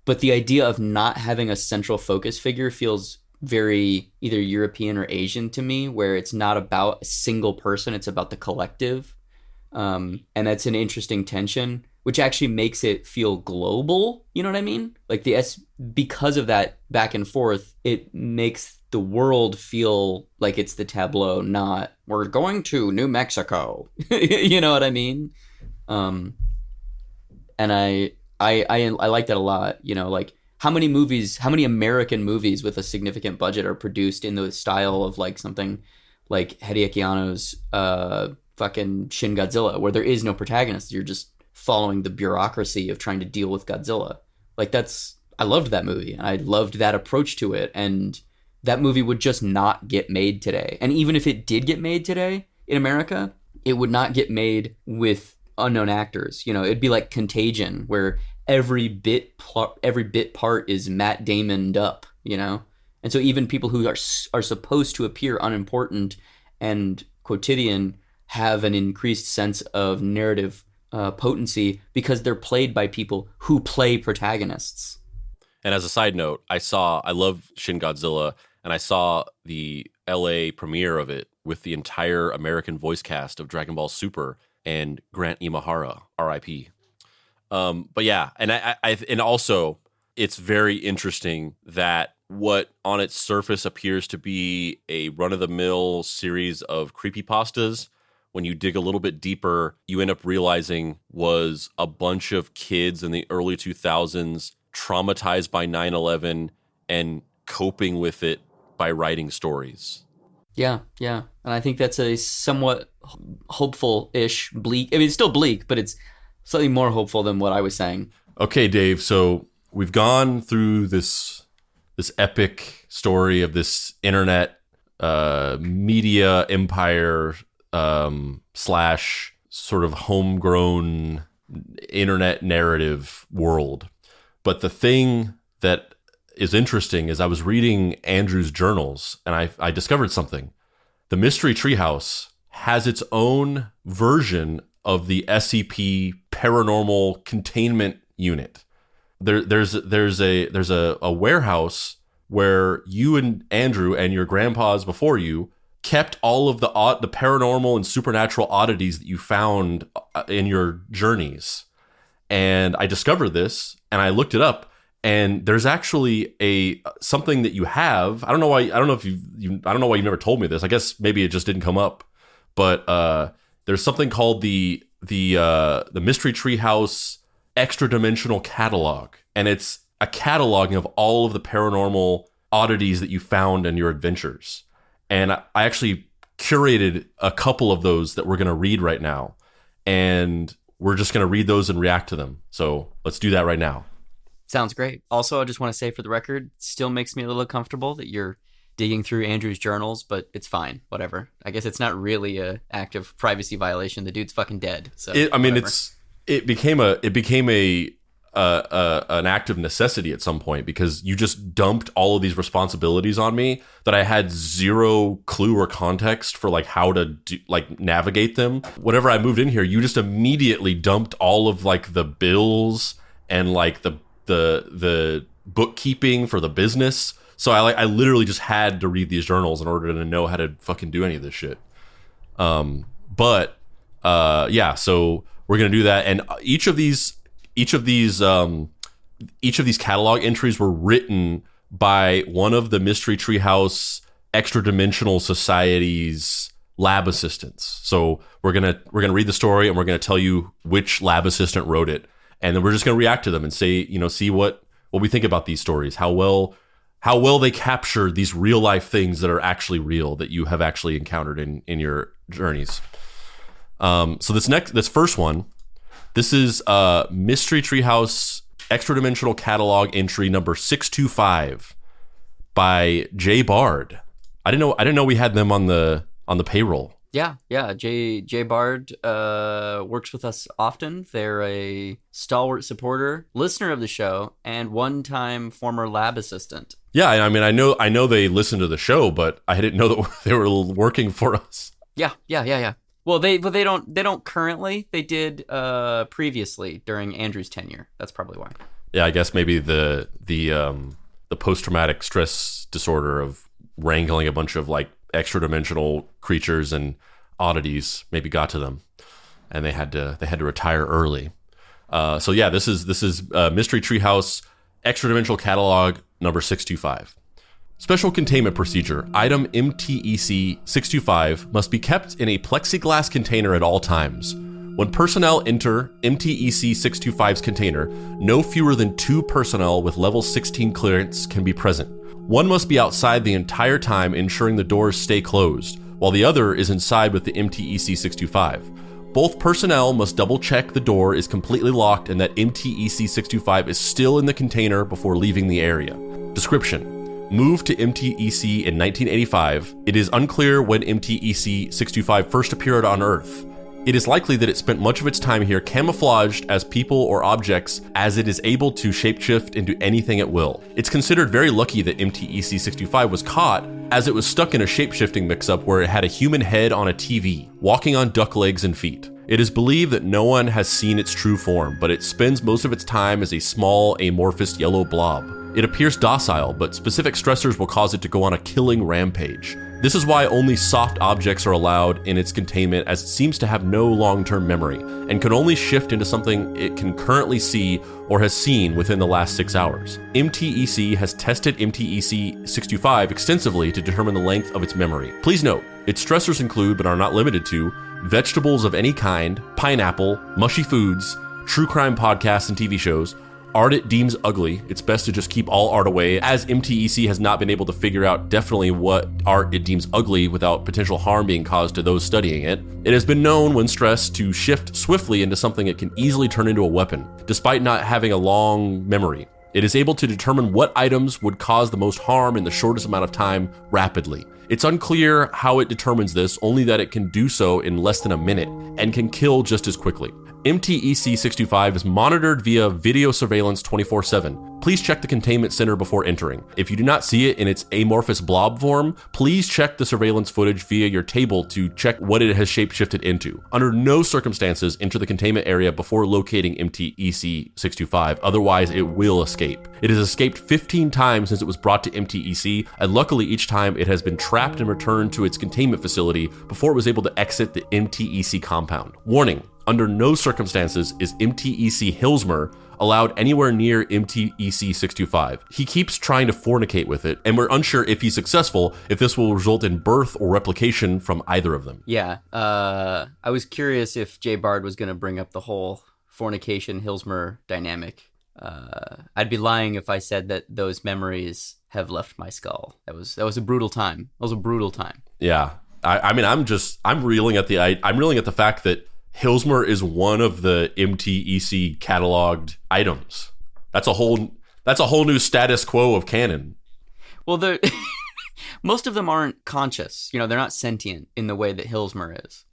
But the idea of not having a central focus figure feels very either European or Asian to me, where it's not about a single person, it's about the collective. And that's an interesting tension, which actually makes it feel global. You know what I mean? Like because of that back and forth, it makes the world feel like it's the tableau, not we're going to New Mexico. You know what I mean? And I like that a lot. You know, like how many American movies with a significant budget are produced in the style of like something like Hideaki Anno's fucking Shin Godzilla, where there is no protagonist. You're just following the bureaucracy of trying to deal with Godzilla. Like I loved that movie, and I loved that approach to it, and that movie would just not get made today. And even if it did get made today in America, it would not get made with unknown actors. You know, it'd be like Contagion, where every bit part is Matt Damon'd up, you know? And so even people who are supposed to appear unimportant and quotidian have an increased sense of narrative potency because they're played by people who play protagonists. And as a side note, I love Shin Godzilla, and I saw the LA premiere of it with the entire American voice cast of Dragon Ball Super and Grant Imahara, R.I.P. But yeah, and and also it's very interesting that what on its surface appears to be a run-of-the-mill series of creepypastas, when you dig a little bit deeper, you end up realizing was a bunch of kids in the early 2000s traumatized by 9/11 and coping with it by writing stories. Yeah. And I think that's a somewhat hopeful-ish, bleak. I mean, it's still bleak, but it's slightly more hopeful than what I was saying. Okay, Dave, so we've gone through this epic story of this internet media empire / sort of homegrown internet narrative world. But the thing that is interesting is I was reading Andrew's journals and I discovered something. The Mystery Treehouse has its own version of the SCP Paranormal Containment Unit. There's a warehouse where you and Andrew and your grandpas before you kept all of the paranormal and supernatural oddities that you found in your journeys. And I discovered this and I looked it up, and there's actually something that you have. I don't know why you've never told me this. I guess maybe it just didn't come up. But there's something called the Mystery Treehouse Extra Dimensional Catalog, and it's a cataloging of all of the paranormal oddities that you found in your adventures. And I actually curated a couple of those that we're going to read right now, and we're just going to read those and react to them. So let's do that right now. Sounds great. Also, I just want to say for the record, still makes me a little uncomfortable that you're digging through Andrew's journals, but it's fine. Whatever. I guess it's not really a act of privacy violation. The dude's fucking dead. So it became an act of necessity at some point, because you just dumped all of these responsibilities on me that I had zero clue or context for, like, how to navigate them. Whenever I moved in here, you just immediately dumped all of, like, the bills and, like, the bookkeeping for the business. So I literally just had to read these journals in order to know how to fucking do any of this shit. So we're gonna do that, and each of these catalog entries were written by one of the Mystery Treehouse Extra Dimensional Society's lab assistants. So we're gonna read the story, and we're gonna tell you which lab assistant wrote it, and then we're just gonna react to them and say, see what we think about these stories, how well they capture these real life things that are actually real, that you have actually encountered in your journeys. So this first one, this is Mystery Treehouse Extra Dimensional Catalog entry number 625 by Jay Bard. I didn't know we had them on the payroll. Yeah. Jay Bard works with us often. They're a stalwart supporter, listener of the show, and one-time former lab assistant. Yeah, I mean, I know they listen to the show, but I didn't know that they were working for us. Yeah. Well, they don't currently. They did previously during Andrew's tenure. That's probably why. Yeah, I guess maybe the post-traumatic stress disorder of wrangling a bunch of, like, extra dimensional creatures and oddities maybe got to them, and they had to retire early. So yeah, this is Mystery Treehouse Extra Dimensional Catalog number 625. Special containment procedure. Item MTEC 625 must be kept in a plexiglass container at all times. When personnel enter MTEC 625's container, no fewer than 2 personnel with level 16 clearance can be present. One must be outside the entire time, ensuring the doors stay closed, while the other is inside with the MTEC 625. Both personnel must double check the door is completely locked and that MTEC 625 is still in the container before leaving the area. Description. Moved to MTEC in 1985, it is unclear when MTEC 625 first appeared on Earth. It is likely that it spent much of its time here camouflaged as people or objects, as it is able to shapeshift into anything at will. It's considered very lucky that MTEC 625 was caught, as it was stuck in a shapeshifting mix-up where it had a human head on a TV, walking on duck legs and feet. It is believed that no one has seen its true form, but it spends most of its time as a small, amorphous yellow blob. It appears docile, but specific stressors will cause it to go on a killing rampage. This is why only soft objects are allowed in its containment, as it seems to have no long-term memory, and can only shift into something it can currently see or has seen within the last 6 hours. MTEC has tested MTEC 625 extensively to determine the length of its memory. Please note, its stressors include, but are not limited to, vegetables of any kind, pineapple, mushy foods, true crime podcasts and TV shows, art it deems ugly. It's best to just keep all art away, as MTEC has not been able to figure out definitely what art it deems ugly without potential harm being caused to those studying it. It has been known, when stressed, to shift swiftly into something it can easily turn into a weapon, despite not having a long memory. It is able to determine what items would cause the most harm in the shortest amount of time rapidly. It's unclear how it determines this, only that it can do so in less than a minute and can kill just as quickly. MTEC-625 is monitored via video surveillance 24/7. Please check the containment center before entering. If you do not see it in its amorphous blob form, please check the surveillance footage via your table to check what it has shapeshifted into. Under no circumstances enter the containment area before locating MTEC-625, otherwise it will escape. It has escaped 15 times since it was brought to MTEC, and luckily each time it has been trapped and returned to its containment facility before it was able to exit the MTEC compound. Warning, under no circumstances is MTEC Hillsmer allowed anywhere near MTEC-625. He keeps trying to fornicate with it, and we're unsure if he's successful, if this will result in birth or replication from either of them. Yeah, I was curious if Jay Bard was going to bring up the whole fornication Hillsmer dynamic. I'd be lying if I said that those memories have left my skull. That was a brutal time. That was a brutal time. Yeah, I mean, I'm reeling at the fact that Hillsmer is one of the MTEC cataloged items. That's a whole new status quo of canon. Well, most of them aren't conscious. You know, they're not sentient in the way that Hillsmer is,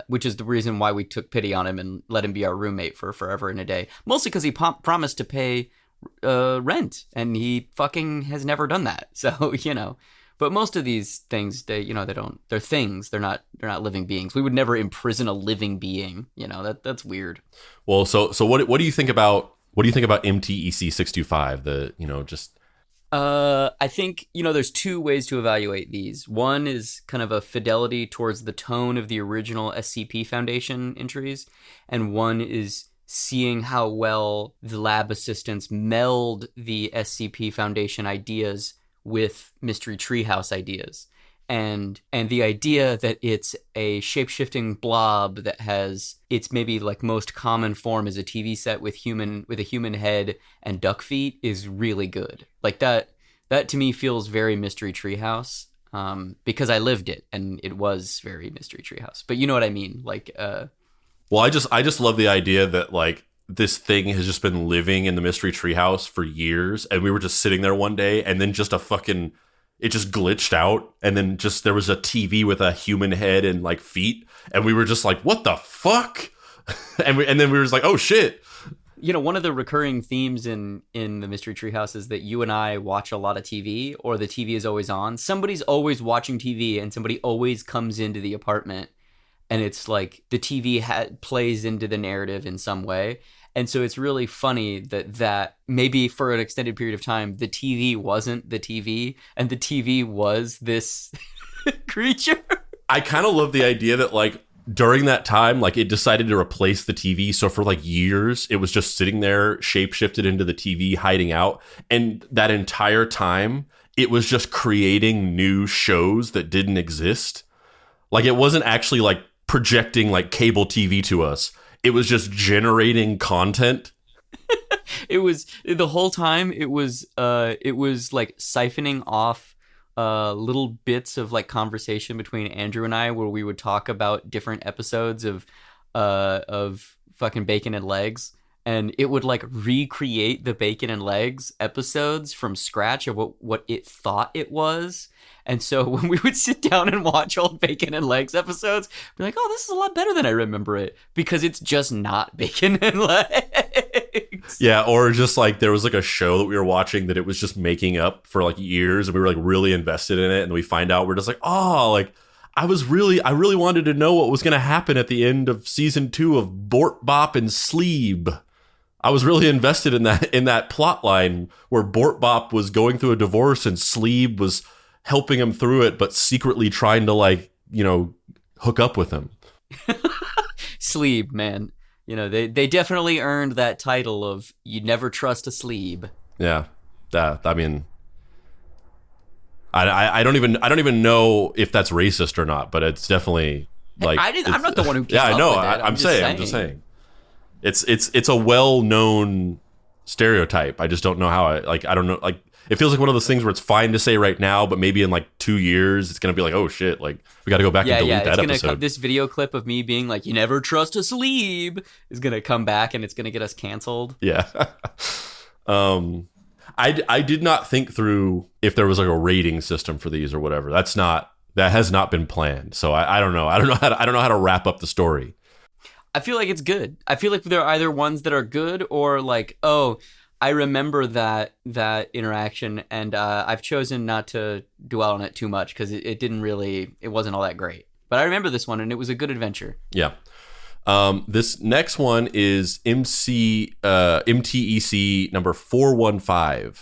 which is the reason why we took pity on him and let him be our roommate for forever and a day. Mostly because he promised to pay rent, and he fucking has never done that. So, you know. But most of these things, they're things. They're not living beings. We would never imprison a living being. You know, that's weird. Well, so what do you think about MTEC-625? I think, there's two ways to evaluate these. One is kind of a fidelity towards the tone of the original SCP Foundation entries, and one is seeing how well the lab assistants meld the SCP Foundation ideas with Mystery Treehouse ideas. And the idea that it's a shape-shifting blob that has its maybe like most common form is a TV set with a human head and duck feet is really good. Like that to me feels very Mystery Treehouse, because I lived it and it was very Mystery Treehouse. But you know what I mean? Like, well, I just love the idea that like this thing has just been living in the Mystery Treehouse for years, and we were just sitting there one day, and then it just glitched out, and then just there was a TV with a human head and like feet, and we were just like, what the fuck? and then we were just like, oh shit. One of the recurring themes in the Mystery Treehouse is that you and I watch a lot of TV, or the TV is always on. Somebody's always watching TV, and somebody always comes into the apartment, and it's like the TV plays into the narrative in some way. And so it's really funny that maybe for an extended period of time, the TV wasn't the TV, and the TV was this creature. I kind of love the idea that like during that time, like it decided to replace the TV. So for like years, it was just sitting there, shape-shifted into the TV, hiding out. And that entire time, it was just creating new shows that didn't exist. Like it wasn't actually like projecting like cable TV to us. It was just generating content. It was the whole time. It was like siphoning off little bits of like conversation between Andrew and I, where we would talk about different episodes of fucking Bacon and Legs, and it would like recreate the Bacon and Legs episodes from scratch of what it thought it was. And so when we would sit down and watch old Bacon and Legs episodes, we're like, oh, this is a lot better than I remember it, because it's just not Bacon and Legs. Yeah, or just like there was like a show that we were watching that it was just making up for like years, and we were like really invested in it, and we find out we're just like, oh, like I really wanted to know what was going to happen at the end of season 2 of Bort Bop and Sleeb. I was really invested in that plot line where Bort Bop was going through a divorce and Sleeb was helping him through it, but secretly trying to like, hook up with him. Sleeb, man. They definitely earned that title of "You never trust a Sleeb." Yeah. I mean, I don't even know if that's racist or not, but it's definitely like I'm not the one who. Yeah, I know. I'm just saying. It's a well-known stereotype. I just don't know how I don't know. Like, it feels like one of those things where it's fine to say right now, but maybe in like 2 years, it's going to be like, oh shit, like we got to go back and delete that episode. This video clip of me being like, you never trust a Sleeb is going to come back, and it's going to get us canceled. Yeah. I did not think through if there was like a rating system for these or whatever. That has not been planned. So I don't know. I don't know how to wrap up the story. I feel like it's good. I feel like there are either ones that are good or like, oh, I remember that interaction, and I've chosen not to dwell on it too much because it wasn't all that great. But I remember this one, and it was a good adventure. Yeah. This next one is MTEC number 415.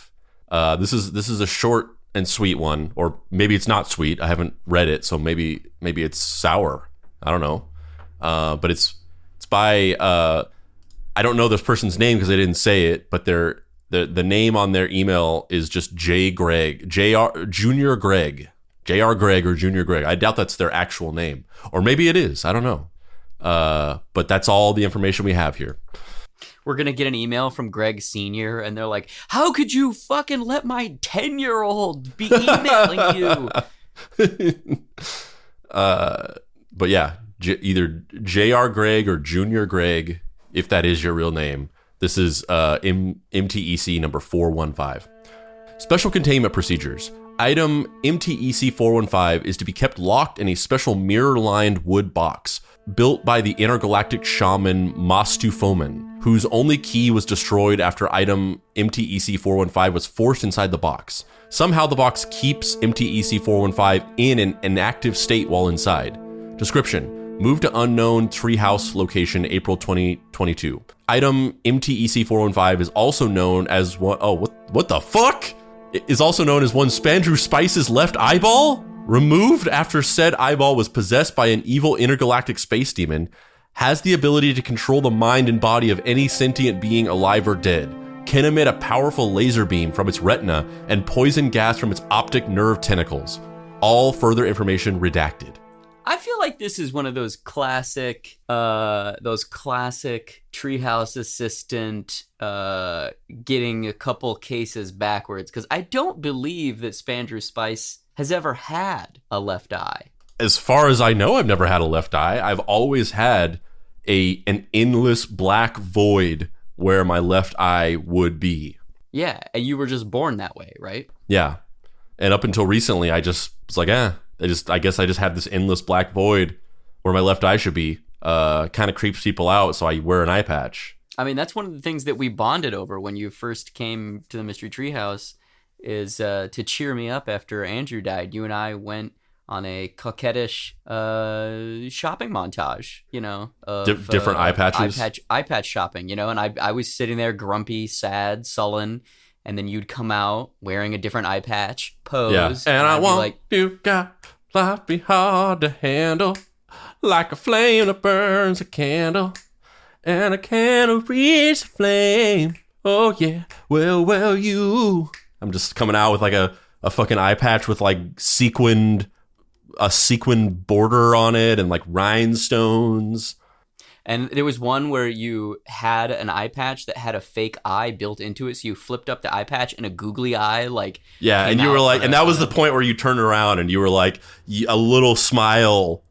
This is a short and sweet one, or maybe it's not sweet. I haven't read it, so maybe it's sour. I don't know. But it's by I don't know this person's name because they didn't say it, but the name on their email is just Jr. Greg, or Junior Greg. I doubt that's their actual name, or maybe it is. I don't know. But that's all the information we have here. We're going to get an email from Greg Sr. and they're like, how could you fucking let my 10-year-old be emailing you? But yeah, either Jr. Greg or Junior Greg, if that is your real name. This is MTEC number 415. Special containment procedures. Item MTEC 415 is to be kept locked in a special mirror-lined wood box built by the intergalactic shaman Mastu Foman, whose only key was destroyed after item MTEC 415 was forced inside the box. Somehow the box keeps MTEC 415 in an inactive state while inside. Description: moved to unknown treehouse location April 2022. Item MTEC 415 is also known as one... Oh, what the fuck? It is also known as one Spandrew Spice's left eyeball? Removed after said eyeball was possessed by an evil intergalactic space demon, has the ability to control the mind and body of any sentient being alive or dead, can emit a powerful laser beam from its retina and poison gas from its optic nerve tentacles. All further information redacted. I feel like this is one of those classic treehouse assistant getting a couple cases backwards, because I don't believe that Spandrew Spice has ever had a left eye. As far as I know, I've never had a left eye. I've always had an endless black void where my left eye would be. Yeah, and you were just born that way, right? Yeah. And up until recently, I just was like, I guess I just have this endless black void where my left eye should be. Kind of creeps people out, so I wear an eye patch. I mean, that's one of the things that we bonded over when you first came to the Mystery Treehouse, is to cheer me up after Andrew died. You and I went on a coquettish shopping montage, of different eye patches, eye patch shopping, and I was sitting there grumpy, sad, sullen, and then you'd come out wearing a different eye patch pose. Yeah. And I want like, you got life be hard to handle, like a flame that burns a candle, and a candle reach the flame. Oh yeah, well you. I'm just coming out with like a fucking eye patch with like a sequined border on it and like rhinestones. And there was one where you had an eye patch that had a fake eye built into it, so you flipped up the eye patch and a googly eye and you were like, and that was the point where you turned around and you were like, a little smile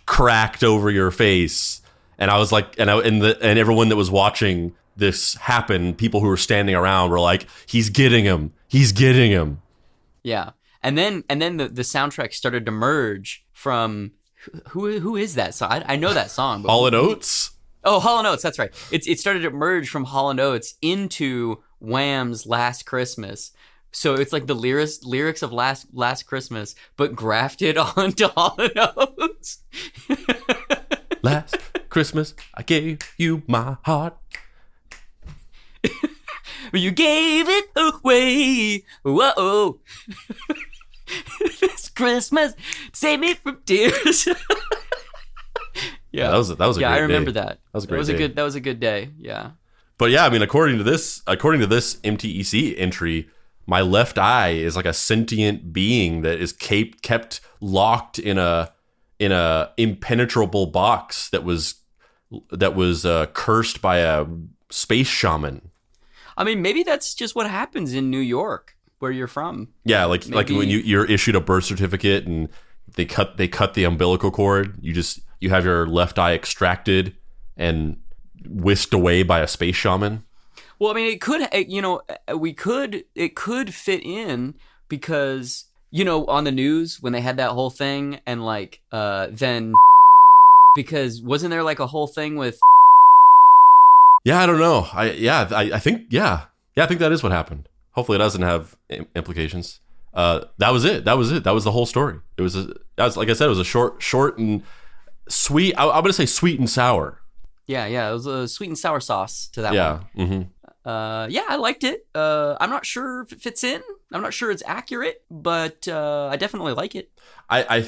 cracked over your face, and I was like, and everyone that was watching this happen, people who were standing around were like, he's getting him. Yeah. And then the soundtrack started to merge from who is that song? I know that song. Hall & Oates? Oh, Hall & Oates, that's right. It started to merge from Hall & Oates into Wham's Last Christmas. So it's like the lyrics of Last Christmas, but grafted onto Hall & Oates. Last Christmas, I gave you my heart. You gave it away. Whoa. This Christmas, save me from tears. Yeah, that was a great day. I remember that. That was a great day. That was a good day. Yeah. But yeah, I mean, according to this MTEC entry, my left eye is like a sentient being that is kept locked in a impenetrable box that was cursed by a space shaman. I mean, maybe that's just what happens in New York, where you're from. Yeah, like when you're issued a birth certificate and they cut the umbilical cord, you have your left eye extracted and whisked away by a space shaman. Well, I mean, it could fit in because, on the news when they had that whole thing and then Because wasn't there like a whole thing with? Yeah, I don't know. I think I think that is what happened. Hopefully, it doesn't have implications. That was it. That was the whole story. That was like I said. It was a short and sweet. I'm gonna say sweet and sour. Yeah. It was a sweet and sour sauce to that one. Yeah. Mm-hmm. Yeah, I liked it. I'm not sure if it fits in. I'm not sure it's accurate, but I definitely like it. I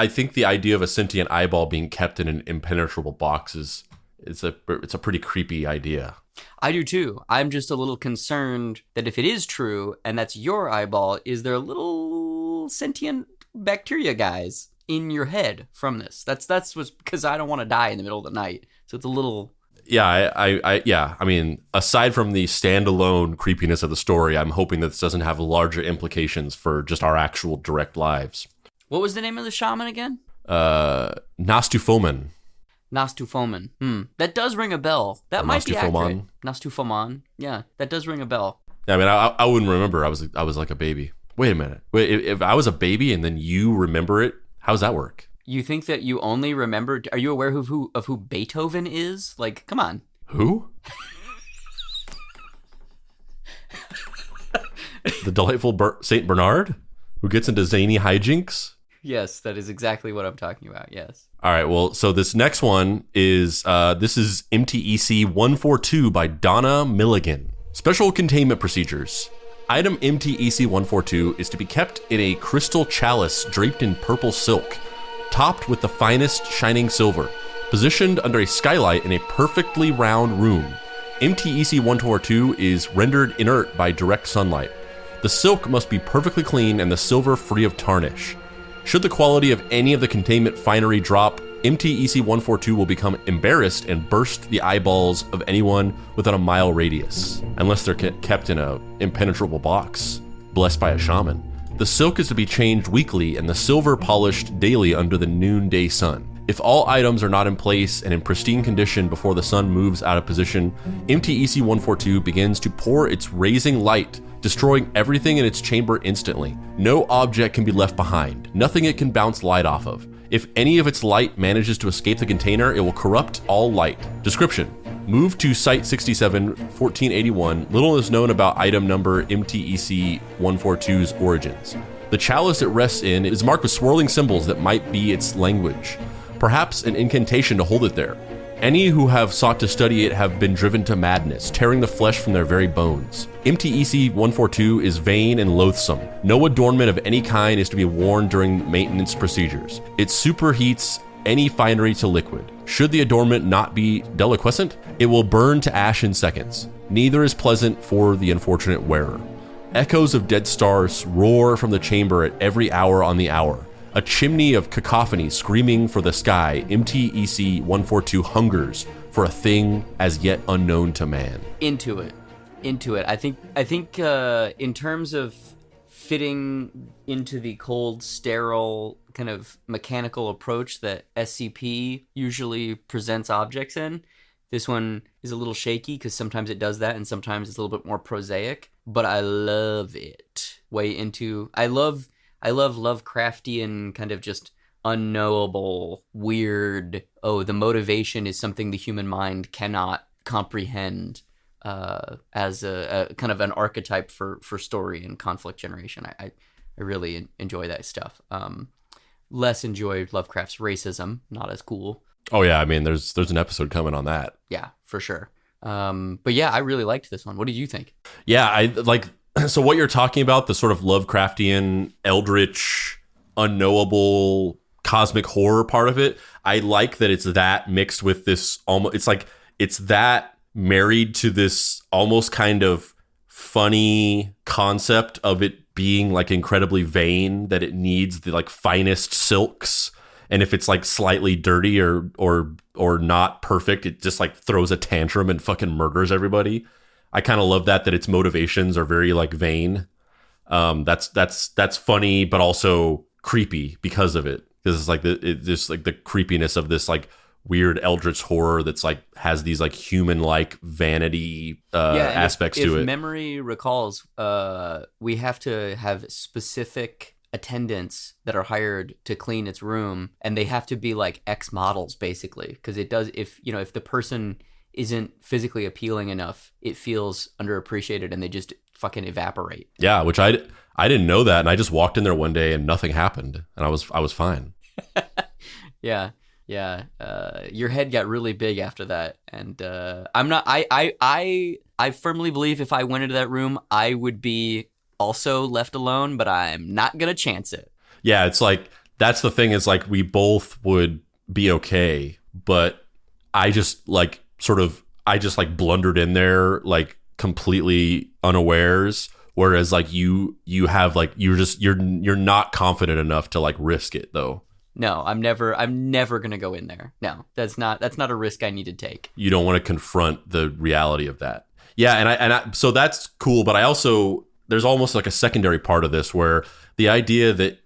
think the idea of a sentient eyeball being kept in an impenetrable box it's a pretty creepy idea. I do too. I'm just a little concerned that if it is true and that's your eyeball, is there little sentient bacteria guys in your head from this? That's what's because I don't want to die in the middle of the night. So it's a little. Yeah, I mean, aside from the standalone creepiness of the story, I'm hoping that this doesn't have larger implications for just our actual direct lives. What was the name of the shaman again? Nastufoman. Nastufoman. That does ring a bell. That might be accurate. Nastufoman. Yeah, that does ring a bell. Yeah, I mean, I wouldn't remember. I was like a baby. Wait a minute. Wait, if I was a baby and then you remember it, how does that work? You think that you only remember? Are you aware of who Beethoven is? Like, come on. Who? The delightful Saint Bernard, who gets into zany hijinks. Yes, that is exactly what I'm talking about. Yes. All right. Well, so this next one is this is MTEC 142 by Donna Milligan. Special containment procedures. Item MTEC 142 is to be kept in a crystal chalice draped in purple silk, topped with the finest shining silver, positioned under a skylight in a perfectly round room. MTEC 142 is rendered inert by direct sunlight. The silk must be perfectly clean and the silver free of tarnish. Should the quality of any of the containment finery drop, MTEC 142 will become embarrassed and burst the eyeballs of anyone within a mile radius, unless they're kept in a impenetrable box, blessed by a shaman. The silk is to be changed weekly and the silver polished daily under the noonday sun. If all items are not in place and in pristine condition before the sun moves out of position, MTEC 142 begins to pour its raising light, destroying everything in its chamber instantly. No object can be left behind, nothing it can bounce light off of. If any of its light manages to escape the container, it will corrupt all light. Description: move to Site 67, 1481. Little is known about item number MTEC 142's origins. The chalice it rests in is marked with swirling symbols that might be its language. Perhaps an incantation to hold it there. Any who have sought to study it have been driven to madness, tearing the flesh from their very bones. MTEC 142 is vain and loathsome. No adornment of any kind is to be worn during maintenance procedures. It superheats any finery to liquid. Should the adornment not be deliquescent, it will burn to ash in seconds. Neither is pleasant for the unfortunate wearer. Echoes of dead stars roar from the chamber at every hour on the hour. A chimney of cacophony screaming for the sky, MTEC 142 hungers for a thing as yet unknown to man. Into it. I think in terms of fitting into the cold, sterile, kind of mechanical approach that SCP usually presents objects in, this one is a little shaky because sometimes it does that and sometimes it's a little bit more prosaic, but I love it. I love Lovecraftian kind of just unknowable, weird, the motivation is something the human mind cannot comprehend as a kind of an archetype for story and conflict generation. I really enjoy that stuff. Less enjoy Lovecraft's racism, not as cool. Oh yeah, I mean there's an episode coming on that. Yeah, for sure. But yeah, I really liked this one. What did you think? Yeah, I like. So what you're talking about, the sort of Lovecraftian, eldritch, unknowable, cosmic horror part of it, I like that it's that mixed with this almost, it's like, it's that married to this almost kind of funny concept of it being like incredibly vain, that it needs the like finest silks. And if it's like slightly dirty or not perfect, it just like throws a tantrum and fucking murders everybody. I kind of love that its motivations are very like vain. That's funny, but also creepy because of it. Because it's like the creepiness of this like weird eldritch horror that's like has these like human like vanity aspects to it. If memory recalls, we have to have specific attendants that are hired to clean its room, and they have to be like X models basically, because it does, if the person isn't physically appealing enough, it feels underappreciated and they just fucking evaporate. Yeah, which I didn't know that, and I just walked in there one day and nothing happened, and I was fine. Yeah. Your head got really big after that, and I firmly believe if I went into that room, I would be also left alone, but I'm not gonna chance it. Yeah, it's like, that's the thing, is like we both would be okay, but I just like blundered in there like completely unawares, whereas like you have like you're not confident enough to like risk it though. No, I'm never gonna go in there. No, that's not a risk I need to take. You don't want to confront the reality of that. Yeah, and I so that's cool, but I also, there's almost like a secondary part of this where the idea that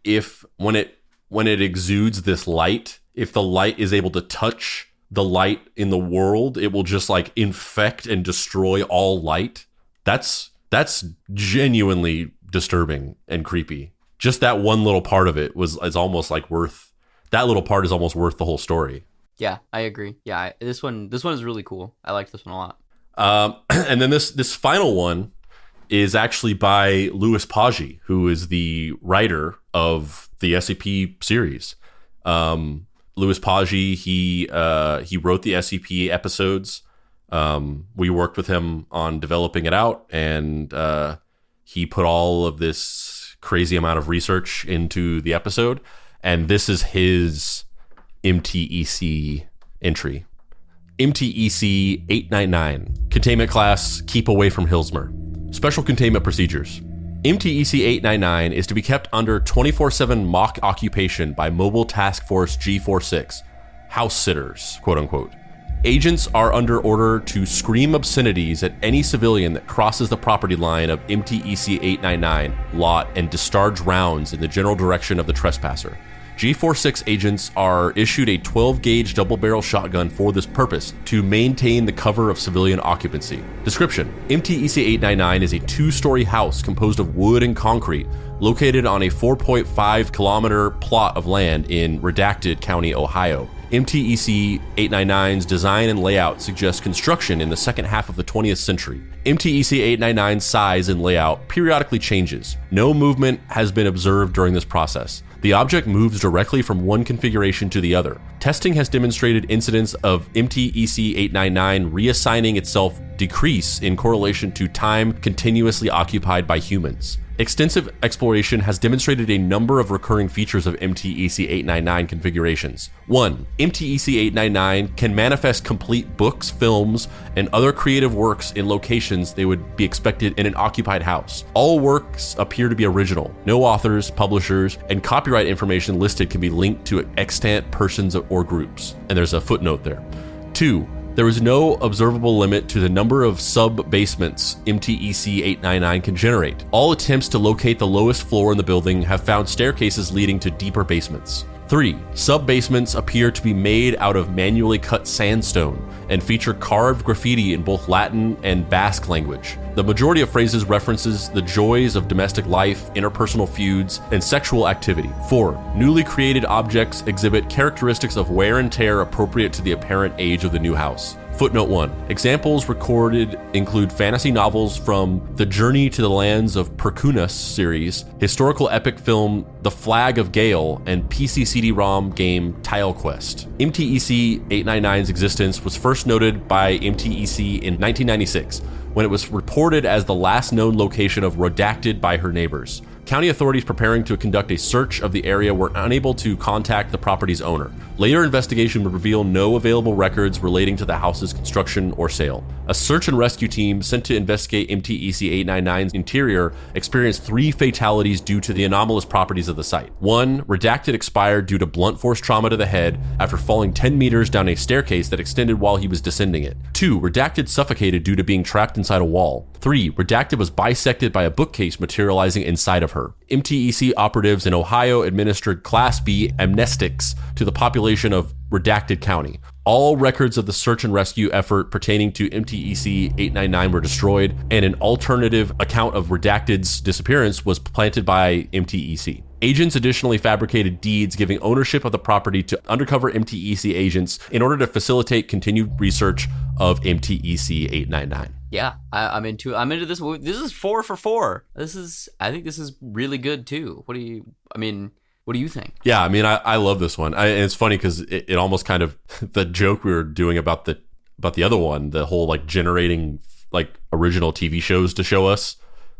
when it exudes this light, if the light is able to touch the light in the world, it will just like infect and destroy all light. That's genuinely disturbing and creepy. Just that one little part of it is almost like worth, that little part is almost worth the whole story. Yeah, I agree. Yeah, this one is really cool. I like this one a lot. And then this final one is actually by Lewis Poggie, who is the writer of the SCP series. Lewis Poggie, he wrote the SCP episodes. We worked with him on developing it out, and he put all of this crazy amount of research into the episode, and this is his MTEC entry. MTEC 899, Containment Class, Keep Away from Hillsmer. Special Containment Procedures. MTEC 899 is to be kept under 24/7 mock occupation by Mobile Task Force G46, house sitters, quote unquote. Agents are under order to scream obscenities at any civilian that crosses the property line of MTEC 899 lot and discharge rounds in the general direction of the trespasser. G46 agents are issued a 12-gauge double-barrel shotgun for this purpose to maintain the cover of civilian occupancy. Description: MTEC 899 is a 2-story house composed of wood and concrete located on a 4.5-kilometer plot of land in Redacted County, Ohio. MTEC 899's design and layout suggests construction in the second half of the 20th century. MTEC 899's size and layout periodically changes. No movement has been observed during this process. The object moves directly from one configuration to the other. Testing has demonstrated incidents of MTEC 899 reassigning itself decrease in correlation to time continuously occupied by humans. Extensive exploration has demonstrated a number of recurring features of MTEC 899 configurations. 1. MTEC 899 can manifest complete books, films, and other creative works in locations they would be expected in an occupied house. All works appear to be original. No authors, publishers, and copyright information listed can be linked to extant persons or groups. And there's a footnote there. 2. There is no observable limit to the number of sub-basements MTEC 899 can generate. All attempts to locate the lowest floor in the building have found staircases leading to deeper basements. 3. Sub-basements appear to be made out of manually cut sandstone and feature carved graffiti in both Latin and Basque language. The majority of phrases references the joys of domestic life, interpersonal feuds, and sexual activity. 4. Newly created objects exhibit characteristics of wear and tear appropriate to the apparent age of the new house. Footnote 1. Examples recorded include fantasy novels from the Journey to the Lands of Perkunas series, historical epic film The Flag of Gale, and PC CD-ROM game Tile Quest. MTEC 899's existence was first noted by MTEC in 1996, when it was reported as the last known location of Redacted by her neighbors. County authorities preparing to conduct a search of the area were unable to contact the property's owner. Later investigation would reveal no available records relating to the house's construction or sale. A search and rescue team sent to investigate MTEC 899's interior experienced 3 fatalities due to the anomalous properties of the site. 1. Redacted expired due to blunt force trauma to the head after falling 10 meters down a staircase that extended while he was descending it. 2. Redacted suffocated due to being trapped inside a wall. 3. Redacted was bisected by a bookcase materializing inside of her. MTEC operatives in Ohio administered Class B amnestics to the population of Redacted County. All records of the search and rescue effort pertaining to MTEC 899 were destroyed, and an alternative account of Redacted's disappearance was planted by MTEC. Agents additionally fabricated deeds giving ownership of the property to undercover MTEC agents in order to facilitate continued research of MTEC 899. Yeah, I'm into this. This is 4 for 4. I think this is really good too. What do you think? Yeah, I mean, I love this one. And it's funny because it almost kind of, the joke we were doing about the other one, the whole like generating like original TV shows to show us,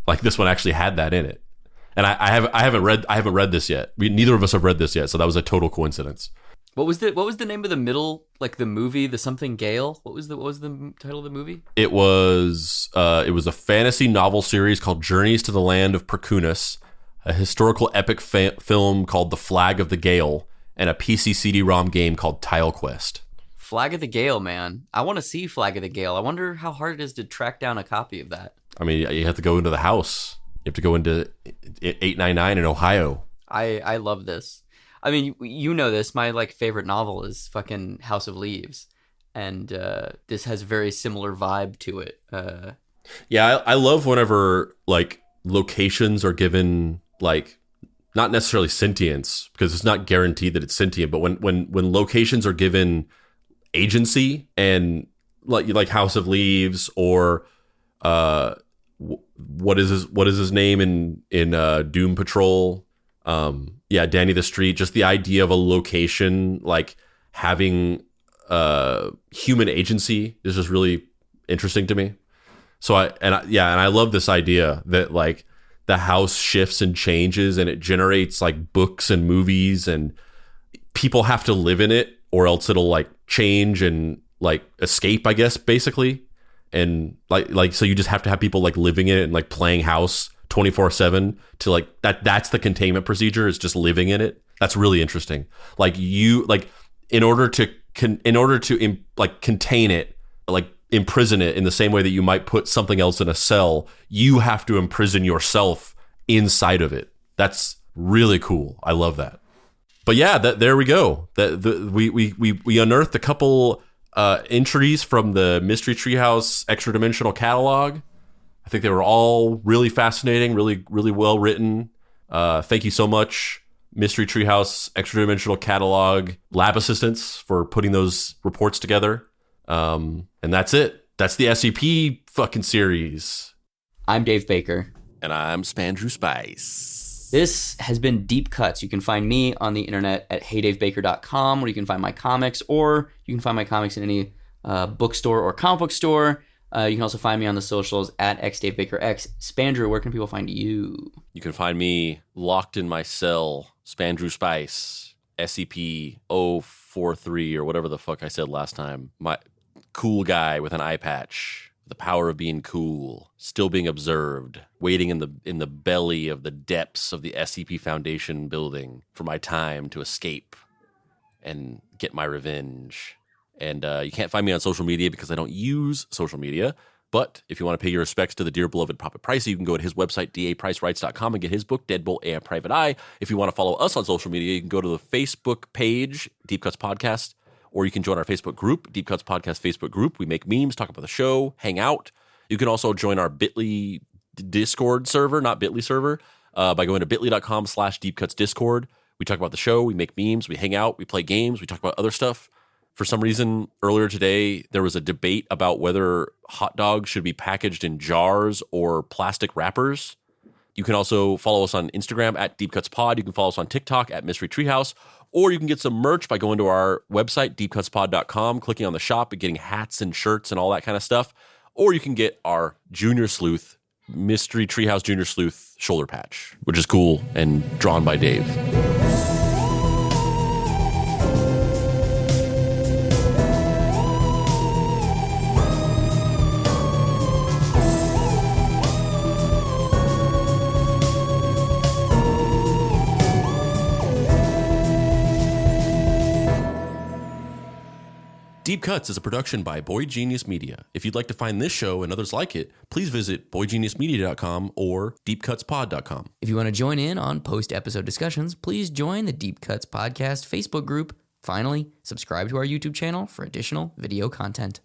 like this one actually had that in it. And I haven't read this yet. Neither of us have read this yet, so that was a total coincidence. What was the name of the middle, like the movie, the something Gale? What was the title of the movie? It was a fantasy novel series called Journeys to the Land of Perkunas, a historical epic film called The Flag of the Gale, and a PC CD-ROM game called Tile Quest. Flag of the Gale, man. I want to see Flag of the Gale. I wonder how hard it is to track down a copy of that. I mean, you have to go into the house. You have to go into 899 in Ohio. I love this. I mean, you know this. My like favorite novel is fucking House of Leaves, and this has a very similar vibe to it. Yeah, I love whenever like locations are given like not necessarily sentience, because it's not guaranteed that it's sentient, but when locations are given agency, and like House of Leaves or what is his name in Doom Patrol? Danny the Street. Just the idea of a location like having human agency is just really interesting to me. So I love this idea that like the house shifts and changes, and it generates like books and movies, and people have to live in it, or else it'll like change and like escape, I guess, basically. And like so you just have to have people like living in it and like playing house 24/7 to like that's the containment procedure, is just living in it. That's really interesting. Like you like in order to contain it, like imprison it in the same way that you might put something else in a cell, you have to imprison yourself inside of it. That's really cool. I love that. But yeah, there we go. We unearthed a couple entries from the Mystery Treehouse Extra Dimensional catalog. I think they were all really fascinating, really, really well written. Thank you so much, Mystery Treehouse Extra Dimensional Catalog lab assistants, for putting those reports together. And that's it. That's the SCP fucking series. I'm Dave Baker. And I'm Spandrew Spice. This has been Deep Cuts. You can find me on the internet at heydavebaker.com, where you can find my comics, or you can find my comics in any bookstore or comic book store. You can also find me on the socials at xdavebakerx. Spandrew, where can people find you? You can find me locked in my cell, Spandrew Spice, SCP-043, or whatever the fuck I said last time. My cool guy with an eye patch. The power of being cool, still being observed, waiting in the belly of the depths of the SCP Foundation building for my time to escape and get my revenge. And you can't find me on social media because I don't use social media. But if you want to pay your respects to the dear beloved Prophet Pricey, you can go to his website, dapricewrites.com, and get his book, Deadbolt and Private Eye. If you want to follow us on social media, you can go to the Facebook page, Deep Cuts Podcast, or you can join our Facebook group, Deep Cuts Podcast Facebook group. We make memes, talk about the show, hang out. You can also join our Bitly Discord server, not Bitly server, by going to bit.ly.com/deepcutsdiscord. We talk about the show, we make memes, we hang out, we play games, we talk about other stuff. For some reason, earlier today, there was a debate about whether hot dogs should be packaged in jars or plastic wrappers. You can also follow us on Instagram at DeepCutsPod. You can follow us on TikTok at Mystery Treehouse. Or you can get some merch by going to our website, deepcutspod.com, clicking on the shop and getting hats and shirts and all that kind of stuff. Or you can get our Junior Sleuth, Mystery Treehouse Junior Sleuth shoulder patch, which is cool and drawn by Dave. Deep Cuts is a production by Boy Genius Media. If you'd like to find this show and others like it, please visit boygeniusmedia.com or deepcutspod.com. If you want to join in on post-episode discussions, please join the Deep Cuts Podcast Facebook group. Finally, subscribe to our YouTube channel for additional video content.